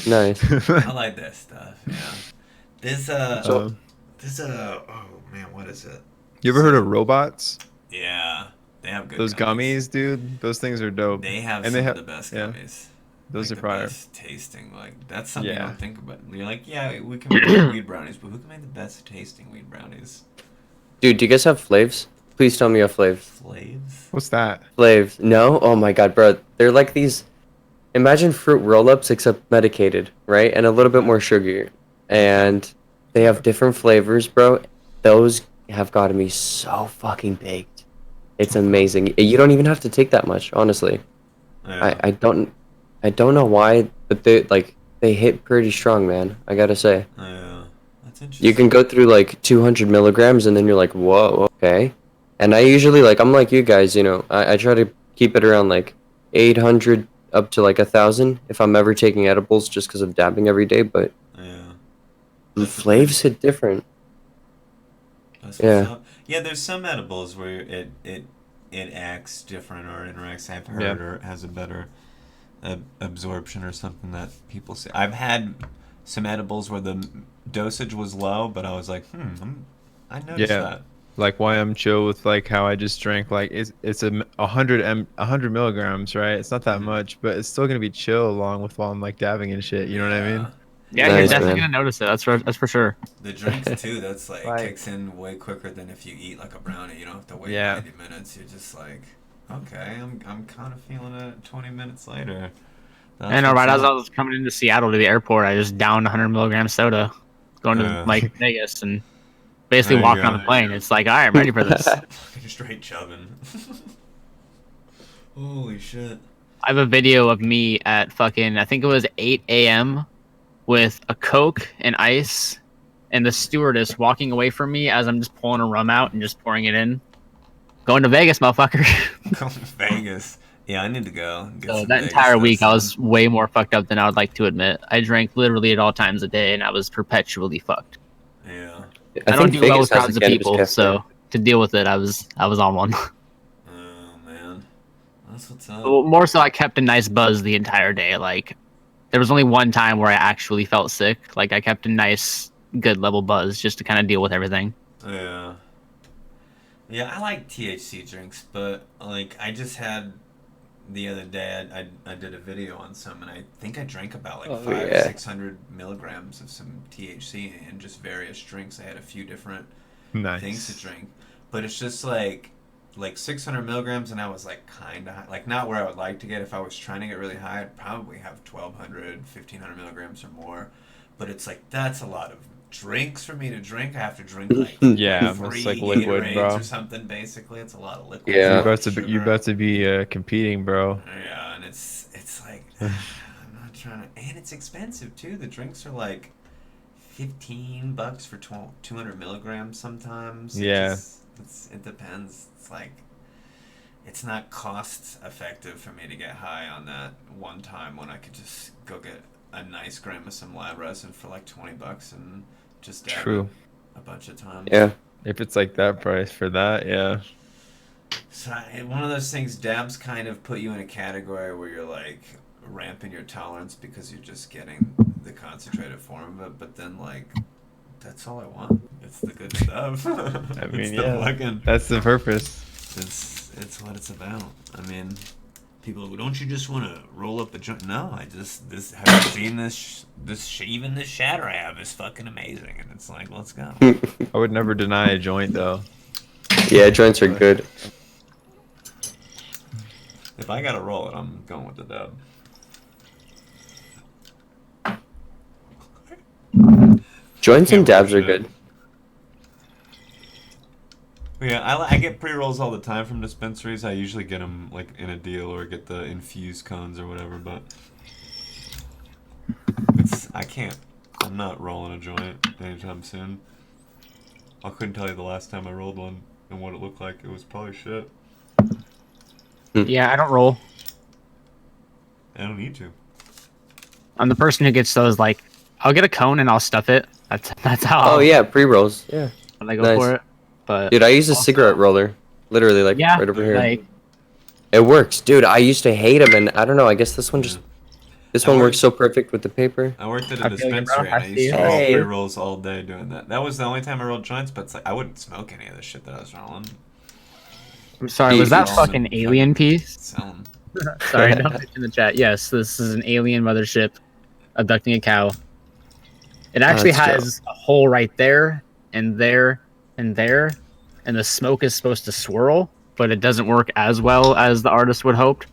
Nice. I like that stuff. Yeah. There's a. Oh man, what is it? You ever heard of robots? Yeah. They have good Those gummies, dude. Those things are dope. They have and some they have of the best yeah. gummies. Those Like are the fire. best tasting. Like that's something you Yeah. don't think about. You're like, yeah, we can make weed brownies, but who can make the best tasting weed brownies? Dude, do you guys have flavs? Please tell me you have flavs. Flaves? What's that? Flavs? No? Oh my god, bro. They're like these. Imagine fruit roll-ups except medicated, right? And a little bit more sugar. And they have different flavors, bro. Those have gotten me so fucking baked. It's amazing. You don't even have to take that much, honestly. Yeah. I don't know why, but they hit pretty strong, man. I gotta say. Yeah. That's interesting. You can go through like 200 milligrams, and then you're like, whoa, okay. And I usually like I'm like you guys, you know. I try to keep it around like 800 up to like 1,000 if I'm ever taking edibles, just because of dabbing every day. But Yeah. the That's the thing. flavs hit different. That's what's Yeah. up. Yeah, there's some edibles where it acts different or interacts. I've heard Yeah. or has a better absorption or something that people say. I've had some edibles where the dosage was low, but I was like, I noticed Yeah. that. Like why I'm chill with like how I just drank like it's a 100 milligrams, right? It's not that Mhm. much, but it's still gonna be chill along with while I'm like dabbing and shit. You know what I mean? Yeah, you're Nice, definitely man. gonna notice it. That's for sure. The drinks too. That's like Like- kicks in way quicker than if you eat like a brownie. You don't have to wait Yeah. 90 minutes. You're just like, okay, I'm kind of feeling it 20 minutes later. That's I know, what's right as I up. was coming into Seattle to the airport, I just downed 100 milligram soda, going Yeah. to like Vegas, and basically There you walking go. on the plane. It's like, all right, I'm ready for this. Fucking straight chubbing. Holy shit. I have a video of me at fucking, I think it was 8 a.m. with a Coke and ice, and the stewardess walking away from me as I'm just pulling a rum out and just pouring it in. Going to Vegas, motherfucker. Going to Vegas. Yeah, I need to go. and Get So some that Vegas entire stuff week, I soon. was way more fucked up than I would like to admit. I drank literally at all times a day, and I was perpetually fucked. Yeah. I don't think do well Vegas with has a crowds of cannabis people, cafe. so to deal with it, I was on one. Oh man. That's what's up. Well, more so, I kept a nice buzz the entire day. Like, there was only one time where I actually felt sick. Like, I kept a nice, good level buzz just to kind of deal with everything. Yeah. Yeah, I like THC drinks, but like I just had the other day I did a video on some, and I think I drank about like Oh, 500 yeah. 600 milligrams of some THC in just various drinks. I had a few different things to Nice. drink, but it's just like 600 milligrams, and I was like kind of high, like not where I would like to get. If I was trying to get really high, I'd probably have 1200 1500 milligrams or more, but it's like that's a lot of drinks for me to drink. I have to drink like Yeah, three it's like liquid, Gatorades bro. or something. Basically, it's a lot of liquid. Yeah. You a lot about of to be, you sugar. about to be competing, bro. Yeah, and it's like I'm not trying to, and it's expensive too. The drinks are like $15 for 200 milligrams sometimes. Yeah. It depends. It's like it's not cost effective for me to get high on that one time when I could just go get a nice gram of some lab resin for like $20 and just dab True. it a bunch of times. Yeah. If it's like that price for that, yeah. So one of those things, dabs kind of put you in a category where you're like ramping your tolerance because you're just getting the concentrated form of it. But then like, that's all I want. It's the good stuff. I mean, it's the yeah. fucking, That's the purpose. it's what it's about. I mean, people go, don't you just want to roll up a joint? No, have you seen this even this shatter I have is fucking amazing, and it's like, let's go. I would never deny a joint though. Yeah, joints are good. If I gotta roll it, I'm going with the dub. Joints and Can't dabs are bullshit. good. Yeah, I get pre-rolls all the time from dispensaries. I usually get them like in a deal or get the infused cones or whatever, but I'm not rolling a joint anytime soon. I couldn't tell you the last time I rolled one and what it looked like. It was probably shit. Yeah, I don't roll. I don't need to. I'm the person who gets those, like, I'll get a cone and I'll stuff it. That's how Oh yeah, pre-rolls. Yeah. when I go Nice. for it. But Dude, I use a also- cigarette roller. Literally, like, yeah, right over here. like, It works. Dude, I used to hate them, and I don't know, I guess this one just... This I one worked- works so perfect with the paper. I worked at I a feel you, bro. dispensary and I I used see to you. roll Hey. pre-rolls all day doing that. That was the only time I rolled joints, but it's like I wouldn't smoke any of the shit that I was rolling. I'm sorry, was that Easy. fucking alien piece? Selling. Sorry, don't mention in the chat. Yes, this is an alien mothership abducting a cow. It actually that's has a hole right there, and there, and there, and the smoke is supposed to swirl, but it doesn't work as well as the artist would hoped.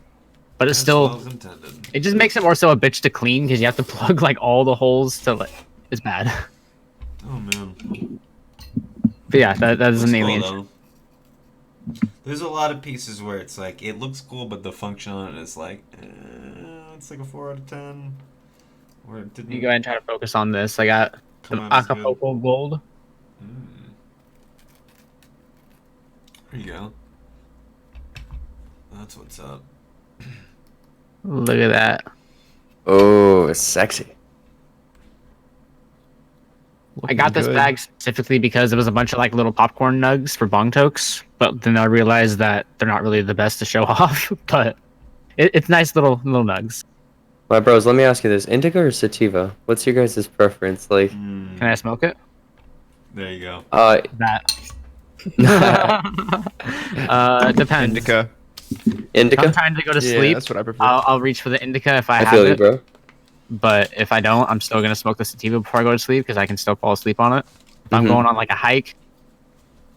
But it's As still, well as intended. it just makes it more so a bitch to clean because you have to plug like all the holes to like. It's bad. Oh man. But yeah, that is Looks an alien. cool, though. There's a lot of pieces where it's like it looks cool, but the function on it is like it's like a 4 out of 10. Or it didn't You go ahead and try to focus on this. I got come some out as good. Acapulco gold. There you go. That's what's up. Look at that. Oh, it's sexy. I got this good. bag specifically because it was a bunch of like little popcorn nugs for bong tokes, but then I realized that they're not really the best to show off. But it's nice little nugs. My bros, let me ask you this: indica or sativa? What's your guys' preference? Like, Can I smoke it? There you go. That. It depends. Indica. If indica. I'm trying to go to Yeah, sleep, that's what I prefer. I'll reach for the indica if I I have feel you, it. bro. But if I don't, I'm still gonna smoke the sativa before I go to sleep because I can still fall asleep on it. If I'm Mhm. going on like a hike,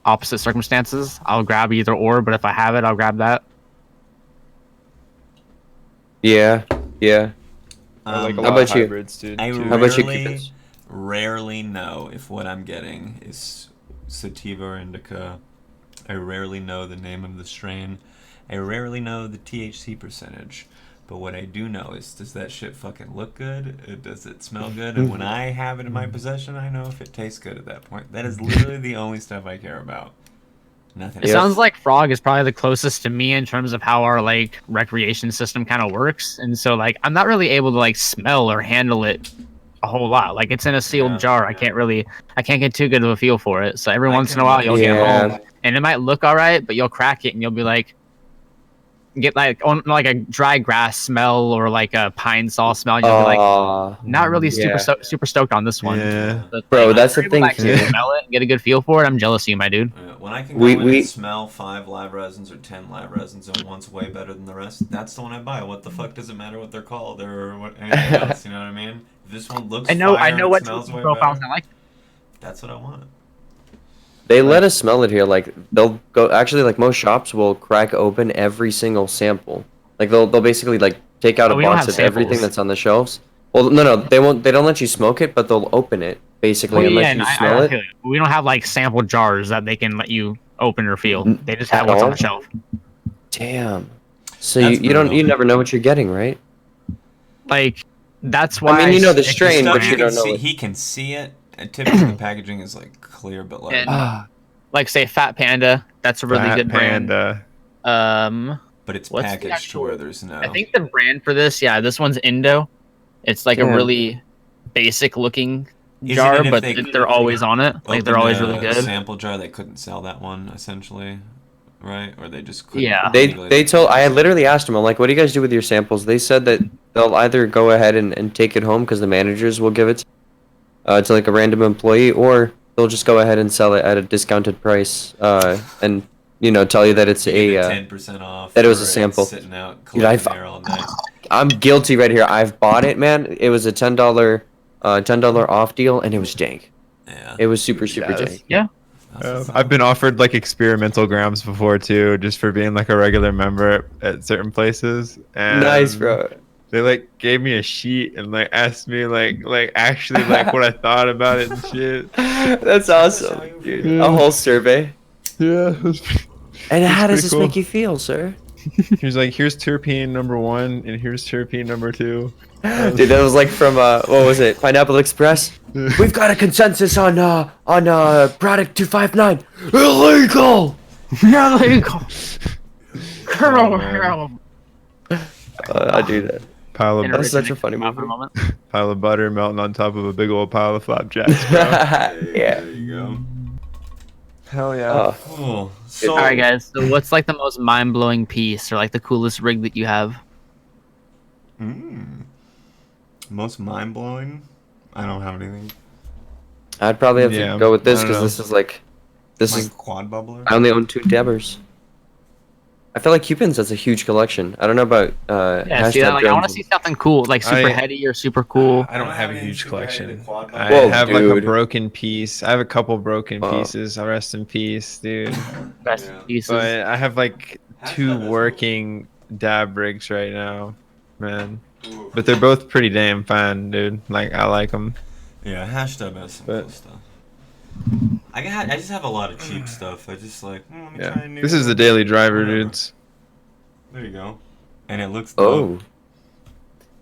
opposite circumstances, I'll grab either or. But if I have it, I'll grab that. Yeah, yeah. I like a Um, lot How of about you? hybrids, dude. I too. How about you, rarely, Cupins? rarely know if what I'm getting is sativa or indica. I rarely know the name of the strain. I rarely know the THC percentage. But what I do know is, does that shit fucking look good? Does it smell good? And when I have it in my possession, I know if it tastes good at that point. That is literally the only stuff I care about. Nothing It Yep. else. sounds like Frog is probably the closest to me in terms of how our like recreation system kind of works, and so like I'm not really able to like smell or handle it a whole lot. Like it's in a sealed Yeah. jar. I can't get too good of a feel for it. So every I once in can a while look you'll at get Yeah. home and it might look all right, but you'll crack it and you'll be like get like on like a dry grass smell or like a pine saw smell. And you'll be like not really yeah. super stoked on this one. Yeah. But, Bro, like, that's if the you're able to thing, actually too. smell it and get a good feel for it. I'm jealous of you, my dude. When I can go We- in we- and smell 5 live resins or 10 live resins and one's way better than the rest, that's the one I buy. What the fuck does it matter what they're called or what anything else? You know what I mean? If this one looks I know fire and what smells way profiles better, I like. that's what I want. They let us smell it here. Like they'll go. Actually, like most shops will crack open every single sample. Like they'll basically like take out Oh, a we don't box have of everything samples. that's on the shelves. Well, no, they won't. They don't let you smoke it, but they'll open it basically and let you smell feel it. you. We don't have like sample jars that they can let you open or feel. They just have At what's on all? the shelf. Damn. So That's you don't brutal. you never know what you're getting, right? Like that's why. I mean, you know the stick to strain, Stuff but you you can don't know see, it. he can see it. And typically the packaging is like clear, but like And- like say Fat Panda. That's a really Fat good brand. Panda. but it's what's the packaged to actual- where there's no. I think the brand for this, yeah, this one's Indo. It's like Damn. a really basic looking Isn't jar, it if but they- they're always on it. Like they're always really opened a good. Sample jar, they couldn't sell that one essentially, right? Or they just couldn't. Yeah. They told. I had literally asked them. I'm like, "What do you guys do with your samples?" They said that they'll either go ahead and take it home because the managers will give it to like a random employee, or they'll just go ahead and sell it at a discounted price, and tell you that it's You a. get 10% off. that it was or a it's sample. Sitting out, Dude, I collecting air all day. I'm guilty right here. I've bought it, man. It was a $10 off deal, and it was jank. Yeah. It was super Yeah, jank. Yeah. I've been offered like experimental grams before too, just for being like a regular member at certain places. And Nice, bro. They like gave me a sheet and like asked me like actually like what I thought about it and shit. That's awesome, dude. A whole survey. Yeah. And how pretty does this cool. make you feel, sir? He was like, here's terpene number 1 and here's terpene number 2. Dude, that was like from what was it? Pineapple Express. We've got a consensus on product 259. Illegal. Illegal. I do that. Pile of That's such a funny For a movie. moment. pile of butter melting on top of a big old pile of flapjacks, bro. Yeah. There you go. Hell yeah. Cool. So, All right, guys. So, what's like the most mind-blowing piece, or like the coolest rig that you have? most mind blowing. I don't have anything. I'd probably have Yeah, to go with this I don't because know. this is like, this My is. quad bubbler. I only own 2 dabbers. I feel like Cewpins has a huge collection. I don't know about Yeah, see that? Like, I want to see something cool, like super heady or super cool. I don't have a any huge super heady collection. quad I bike. Whoa, have like a dude. broken piece. I have a couple broken Oh. pieces. I rest in peace, dude. Best Yeah. pieces. But I have like Hashtag 2 that's cool. working dab rigs right now, man. Ooh. But they're both pretty damn fine, dude. Like I like them. Yeah, hashtag has some But- cool stuff. I just have a lot of cheap stuff. I just like, let me try Yeah. a new. This is the daily driver, whatever. dudes. There you go. And it looks dope.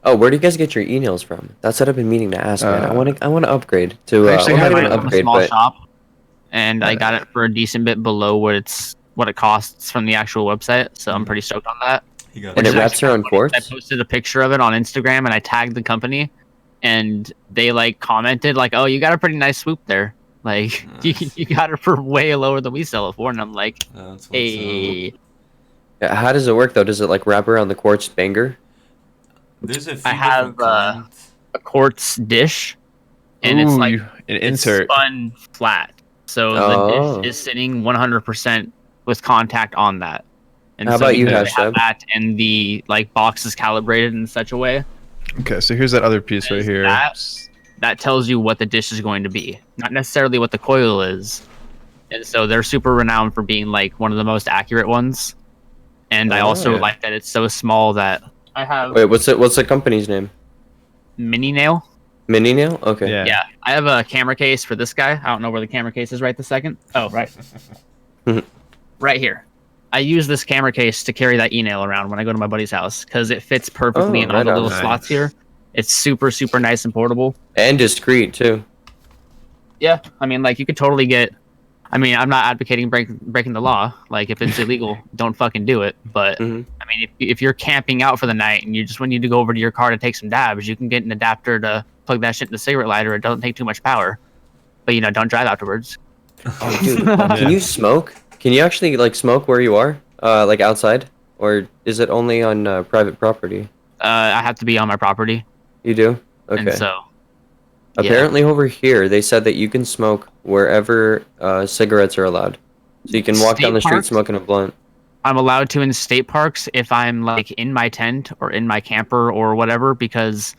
Oh, where do you guys get your e-nails from? That's what I've been meaning to ask, man. I want to upgrade to. I actually Well, have not I even got it from a upgrade, small but shop, and I got it for a decent bit below what it costs from the actual website. So I'm pretty stoked on that. You got and Which it is wraps actually around kinda funny, 'cause quartz. I posted a picture of it on Instagram and I tagged the company, and they like commented like, "Oh, you got a pretty nice swoop there. Like Nice. you got it for way lower than we sell it for." And I'm like, That's what's "Hey, Yeah, how does it work though? Does it like wrap around the quartz banger? There's a few I have, different kinds. a quartz dish, and it's like an it's insert. spun flat, so Oh. the dish is sitting 100% with contact on that." And How so about you, because they have Hashtag? that, and the like box is calibrated in such a way Okay, so here's that other piece right Is here. that tells you what the dish is going to be, not necessarily what the coil is. And so they're super renowned for being like one of the most accurate ones. And I also yeah. like that it's so small that I have Wait, what's the company's name? mini nail. Mini nail? Okay. Yeah. Yeah, I have a camera case for this guy. I don't know where the camera case is right this second. Oh, right. Right here. I use this camera case to carry that e-nail around when I go to my buddy's house because it fits perfectly Oh, in all right the on. little slots here. It's super, super nice and portable. And discreet too. Yeah, I mean, like, you could totally get... I mean, I'm not advocating breaking the law. Like, if it's illegal, don't fucking do it. But, Mhm. I mean, if you're camping out for the night and you just need to go over to your car to take some dabs, you can get an adapter to plug that shit in the cigarette lighter. It doesn't take too much power. But, you know, don't drive afterwards. Oh, dude, can you smoke? Can you actually like smoke where you are? Like outside, or is it only on private property? I have to be on my property. You do. Okay. And so... yeah. Apparently over here they said that you can smoke wherever cigarettes are allowed. So you can walk down State the street parks? smoking a blunt. I'm allowed to in state parks if I'm like in my tent or in my camper or whatever, because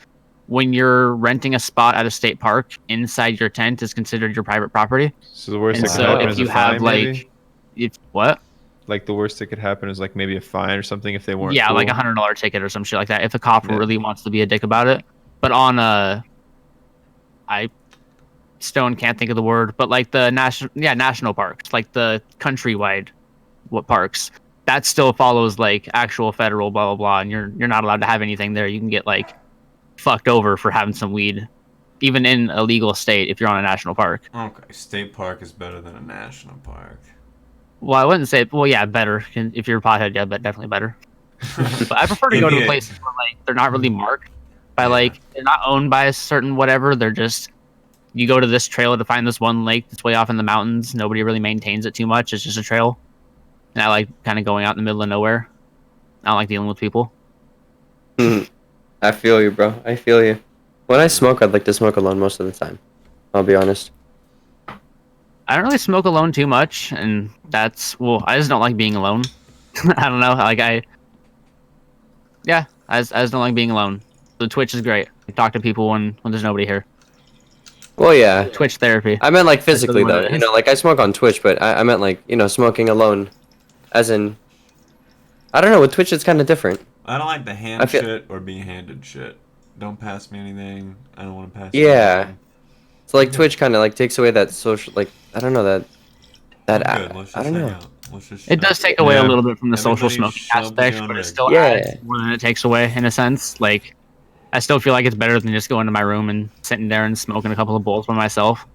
when you're renting a spot at a state park, inside your tent is considered your private property. So the worst And that could so happen if is you a fine, have like, maybe? if what? Like the worst that could happen is like maybe a fine or something if they weren't. Yeah, like cool. $100 ticket or some shit like that. If the cop Yeah. really wants to be a dick about it. But on I can't think of the word, but like the national parks, like the countrywide parks, that still follows like actual federal blah blah blah, and you're not allowed to have anything there. You can get like fucked over for having some weed, even in a legal state if you're on a national park. Okay, state park is better than a national park. Well, I wouldn't say. Well, yeah, better if you're a pothead. Yeah, but definitely better. But I prefer to go to Idiot. places where like they're not really marked by like they're not owned by a certain whatever. They're just you go to this trail to find this one lake that's way off in the mountains. Nobody really maintains it too much. It's just a trail. And I like kind of going out in the middle of nowhere. I don't like dealing with people. I feel you, bro. I feel you. When I smoke, I'd like to smoke alone most of the time. I'll be honest. I don't really smoke alone too much, and I just don't like being alone. I don't know, like I just don't like being alone. The Twitch is great. I talk to people when there's nobody here. Well, yeah. Twitch therapy. I meant like physically what though. it You is. know, like I smoke on Twitch, but I meant like smoking alone, as in. I don't know. With Twitch, it's kind of different. I don't like the hand I feel- shit or being handed shit. Don't pass me anything. I don't want to pass. Yeah. anything. So like Twitch kind of like takes away that social, like I don't know I'm good. I Let's don't just hang know. out. Let's just It does chill. take away a Yeah. little bit from the social Everybody smoking shove me aspect, on but it rig. still Yeah. adds more than it takes away in a sense. Like, I still feel like it's better than just going to my room and sitting there and smoking a couple of bowls by myself.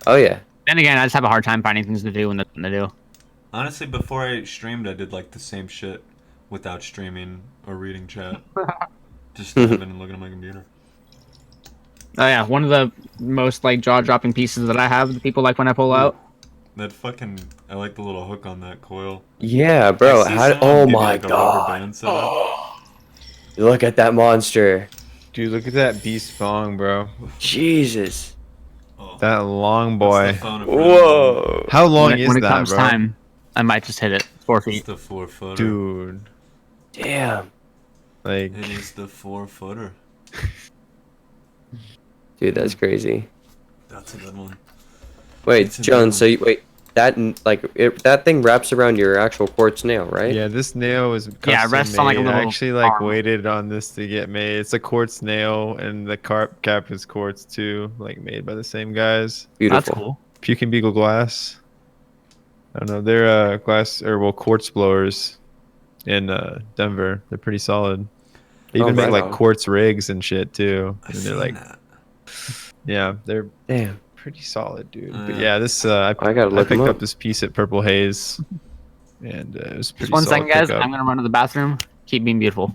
Oh yeah. Then again, I just have a hard time finding things to do when there's nothing to do. Honestly, before I streamed, I did like the same shit without streaming or reading chat. Just stabbing and looking at my computer. Oh yeah, one of the most like jaw-dropping pieces that I have that people like when I pull out. That fucking, I like the little hook on that coil. Yeah, bro. I see How? someone Oh give me, my like, a rubber god. band setup. Look at that monster. Dude, look at that beast bong, bro. Jesus. Oh, That long that's boy. the phone in front of me. Whoa. How long when is it that, comes bro? time, I might just hit it. 4 It's feet. the 4-footer. Dude, Damn. like It is the 4-footer. Dude, that's crazy. That's a good one. Wait, It's a Jones, good so you, wait, that thing wraps around your actual quartz nail, right? yeah, this nail is custom Yeah, it rests on, like, a made. I little actually like arm. waited on this to get made. It's a quartz nail, and the carp cap is quartz too, like made by the same guys. Beautiful. That's cool. Puke and Beagle glass. I don't know. They're glass or well quartz blowers in Denver. They're pretty solid. They Oh, even make right like on. quartz rigs and shit too. I've And they're seen like, that. yeah, they're Damn. pretty solid, dude. But Yeah. yeah, this I gotta look 'em picked up. up this piece at Purple Haze, and it was pretty Just 1 solid second, guys. pickup. I'm gonna run to the bathroom. Keep being beautiful.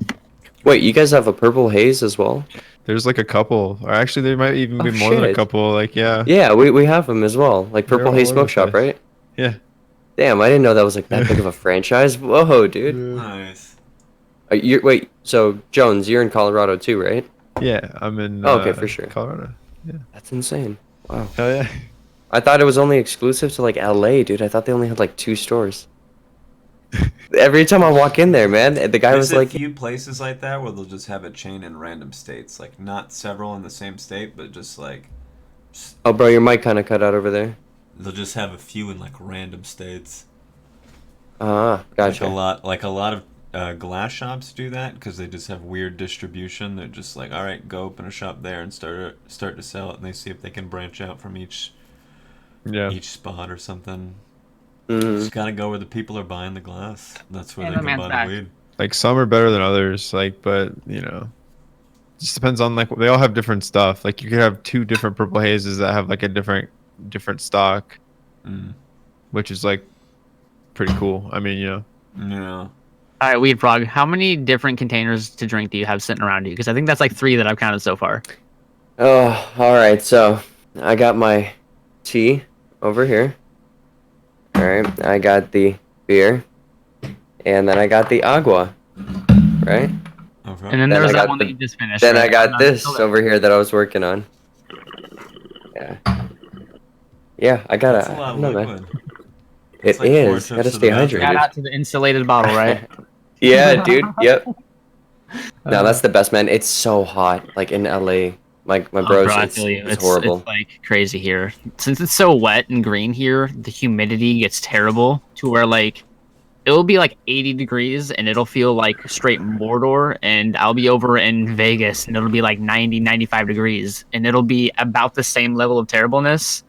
Wait, you guys have a purple haze as well? There's like a couple, or actually there might even Oh, be more than a shit. couple. Like yeah, Yeah, we have them as well. Like They're Purple all Haze over the Smoke Shop, place. right? yeah. Damn, I didn't know that was like that big of a franchise. Whoa, dude. Nice. Wait, so Jones, you're in Colorado too, right? Yeah, I'm in. Oh, okay, for sure. Colorado. That's insane. Wow. Hell yeah. I thought it was only exclusive to like LA, dude. I thought they only had like 2 stores. Every time I walk in there, man, the guy There's was a like, few places like that where they'll just have a chain in random states, like not several in the same state, but just like "Oh, bro, your mic kind of cut out over there." they'll just have a few in like random states. Ah, gotcha. Like a lot of glass shops do that because they just have weird distribution. They're just like, all right, go open a shop there and start to sell it, and they see if they can branch out from each spot or something. Mhm. Just gotta go where the people are buying the glass. That's where Yeah, they the can man's buy back. the weed. Like some are better than others. Like, but you know, just depends on like they all have different stuff. Like you could have 2 different Purple Hazes that have like a different stock, Mm. which is like pretty cool. I mean, you know. Yeah. All right, weedfr0g. How many different containers to drink do you have sitting around you? Because I think that's like 3 that I've counted so far. Oh, all right. So I got my tea over here. All right, I got the beer, and then I got the agua. Right. Okay. And then Then there was I that got one the- that you just finished. Then right? I got No, this still there. over here that I was working on. Yeah. Yeah, I That's a gotta. lot I of don't know, man. liquid. It It's like 4 is. trips Gotta to stay the bathroom. Shout hydrated. out to the insulated bottle, right? Yeah, dude. Yep. No, that's the best, man. It's so hot, like in LA. Like my Oh, bros, bro, I it's, feel you. it's horrible. It's like crazy here. Since it's so wet and green here, the humidity gets terrible to where like it'll be like 80 degrees and it'll feel like straight Mordor, and I'll be over in Vegas and it'll be like 90, 95 degrees and it'll be about the same level of terribleness.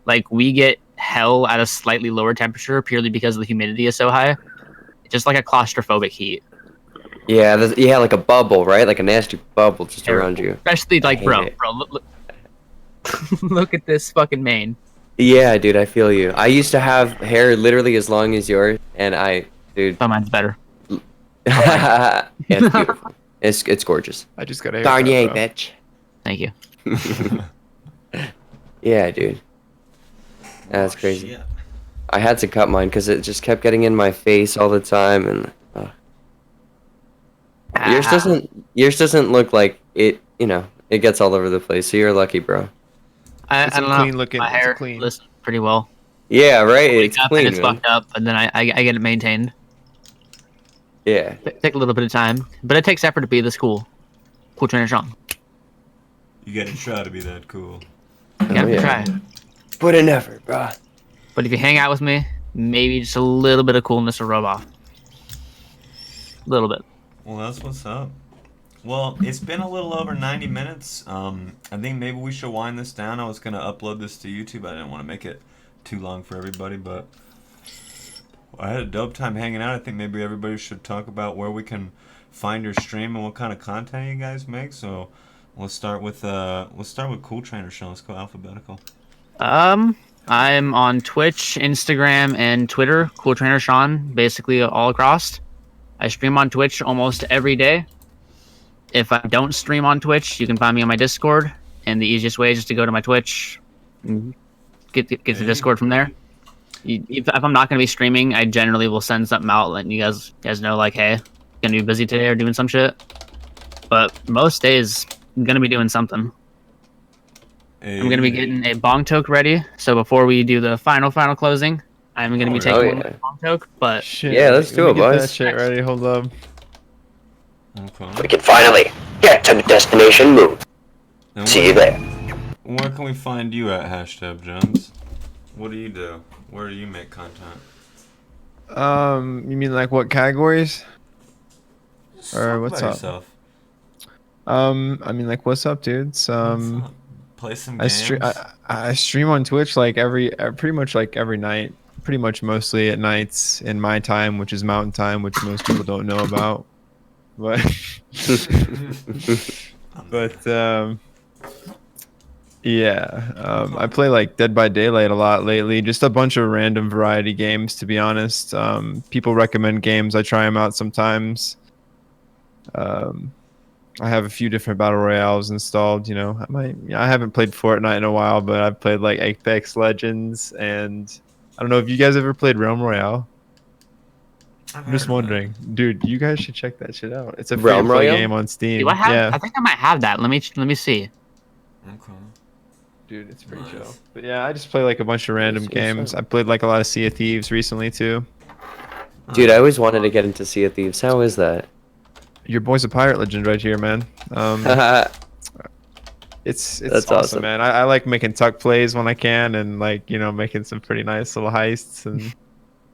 Like we get hell at a slightly lower temperature purely because the humidity is so high. Just like a claustrophobic heat. Yeah, yeah, like a bubble, right? Like a nasty bubble just around you. Especially I like, hate bro, it. look, look at this fucking mane. Yeah, dude, I feel you. I used to have hair literally as long as yours, and dude, But mine's better. yeah, it's beautiful. It's gorgeous. I just got a Garnier, haircut, bitch. Thank you. Yeah, dude. That's Oh, crazy. shit. I had to cut mine because it just kept getting in my face all the time, and yours doesn't look like it. You know, it gets all over the place. So you're lucky, bro. I It's don't a know. clean looking- My it's a hair clean- listens pretty well. Yeah, right. Wake It's up clean, and it's man. fucked up, and then I get it maintained. Yeah. Take a little bit of time, but it takes effort to be this cool. Cool trainer Sean. You gotta try to be that cool. You Oh, gotta yeah. try. Put in effort, bro. But if you hang out with me, maybe just a little bit of coolness will rub off. A little bit. Well, that's what's up. Well, it's been a little over 90 minutes. I think maybe we should wind this down. I was going to upload this to YouTube. I didn't want to make it too long for everybody, but I had a dope time hanging out. I think maybe everybody should talk about where we can find your stream and what kind of content you guys make. So let's start with CoolTrainerShawn. Let's go alphabetical. I'm on Twitch, Instagram, and Twitter. Cool Trainer Sean, basically all across. I stream on Twitch almost every day. If I don't stream on Twitch, you can find me on my Discord, and the easiest way is just to go to my Twitch, and get the Discord from there. If I'm not going to be streaming, I generally will send something out, letting you guys know, like, hey, gonna be busy today or doing some shit. But most days, I'm gonna be doing something. I'm gonna be getting a bong toke ready. So before we do the final closing, I'm gonna be Oh, taking yeah. one with the bong choke, but Shit. Yeah, let's do let it, me get that boys. shit ready. Hold up. Okay. We can finally get to the destination moon. And See you there. where can we find you at HashDabJones? What do you do? Where do you make content? You mean like what categories? Just Or talk what's about up? yourself. I mean like what's up, dudes? What's up? Play some games. I stream on Twitch like pretty much like every night. Pretty much mostly at nights in my time, which is mountain time, which most people don't know about. But yeah, I play like Dead by Daylight a lot lately. Just a bunch of random variety games, to be honest. People recommend games. I try them out sometimes. I have a few different battle royales installed. You know, I haven't played Fortnite in a while, but I've played like Apex Legends, and I don't know if you guys ever played Realm Royale. I've I'm just heard of it. wondering, dude. You guys should check that shit out. It's a Realm free-to-play Royale? game on Steam. do I have? Yeah, I think I might have that. Let me see. Okay. dude, it's pretty Nice. chill. But yeah, I just play like a bunch of random Yes, games. sir. I played like a lot of Sea of Thieves recently too. Dude, I always wanted to get into Sea of Thieves. How is that? Your boy's a pirate legend right here, man. It's That's awesome, awesome. man. I like making tuck plays when I can, and like making some pretty nice little heists and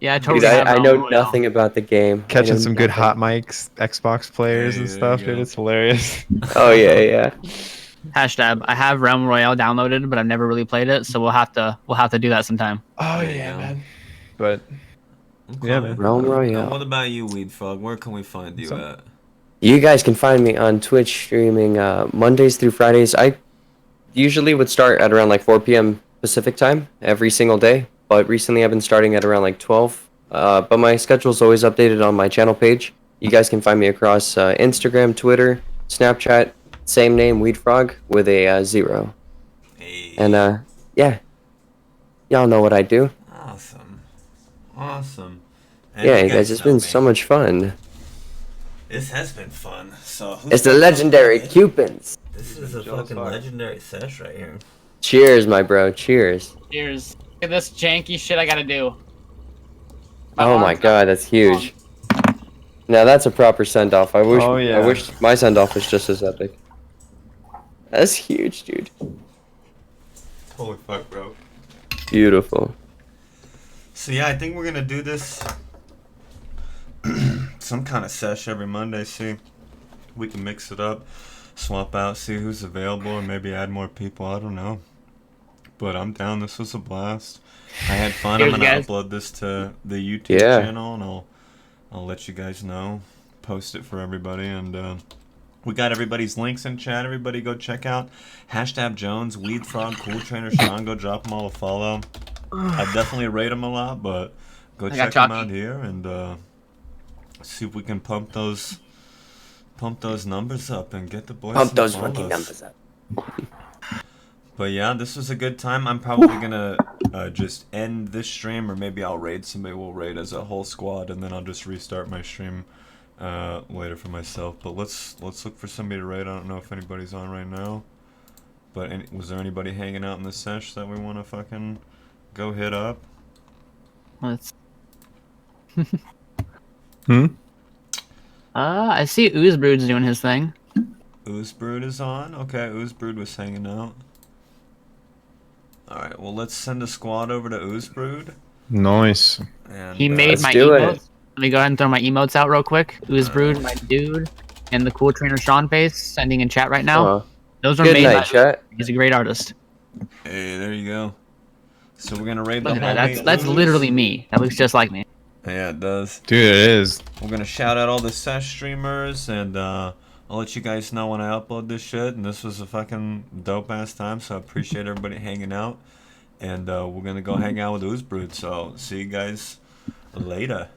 Yeah, I Dude, totally have I Realm know Royale. nothing about the game. I catching know some good nothing. hot mics, Xbox players Hey, and there stuff, you dude. go. It's hilarious. Oh yeah, yeah. Hashtag. I have Realm Royale downloaded, but I've never really played it, so we'll have to do that sometime. Oh There you yeah, go. man. But Okay. yeah, man. Realm And what Royale. about you, weedfr0g? Where can we find you So- at? You guys can find me on Twitch streaming Mondays through Fridays. I usually would start at around like 4 p.m. Pacific time every single day, but recently I've been starting at around like 12. But my schedule's always updated on my channel page. You guys can find me across Instagram, Twitter, Snapchat, same name, weedfr0g with a 0. Hey. And yeah, y'all know what I do. Awesome. Awesome. And Yeah, you you guys, it's know been me. so much fun. This has been fun. So who's It's the next up, legendary baby? Cewpins. This is a Jealous fucking fuck. legendary Sesh right here. Cheers, my bro. Cheers. Cheers. Look at this janky shit I gotta do. Oh my god, that's huge. Now that's a proper send off. I wish Oh, yeah. I wish my send off was just as epic. That's huge, dude. Holy fuck, bro. Beautiful. So yeah, I think we're gonna do this some kind of sesh every Monday. See, we can mix it up, swap out, see who's available, or maybe add more people. I don't know, but I'm down. This was a blast. I had fun. I'm Cheers, gonna guys. upload this to the YouTube Yeah. channel, and I'll let you guys know, post it for everybody, and we got everybody's links in chat. Everybody go check out HashDabJones, weedfr0g, CoolTrainerShawn. Go drop them all a follow. I definitely rate them a lot, but go I got check them Chalky. out here and see if we can pump those numbers up and get the boys Pump some those follows. fucking numbers up. But yeah, this was a good time. I'm probably gonna just end this stream, or maybe I'll raid somebody. We'll raid as a whole squad, and then I'll just restart my stream later for myself. But let's look for somebody to raid. I don't know if anybody's on right now. But was there anybody hanging out in the sesh that we want to fucking go hit up? Let's. Hmm? I see Oozebrood's doing his thing. Oozebrood is on. Okay, Oozebrood was hanging out. Alright, well let's send a squad over to Oozebrood. Nice. And, He made let's my do it. emotes. Let me go ahead and throw my emotes out real quick. Oozebrood, my dude, and the CoolTrainerShawn face sending in chat right now. Oh, Those are good made night, by. chat. He's a great artist. Hey, there you go. So we're gonna raid Look the at that. homie That's Ooze. literally me. That looks just like me. Yeah, it does. Dude, it is. We're gonna shout out all the sesh streamers, and I'll let you guys know when I upload this shit. And this was a fucking dope ass time, so I appreciate everybody hanging out. And we're gonna go hang out with Oozebrood. So see you guys later.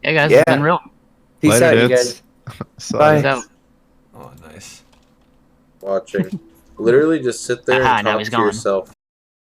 Yeah, guys, Yeah. it's been real. Peace Later, out, you dudes. guys. So- Bye. So, Oh, nice. Watching. Literally just sit there Aha, and now talk he's to gone. yourself.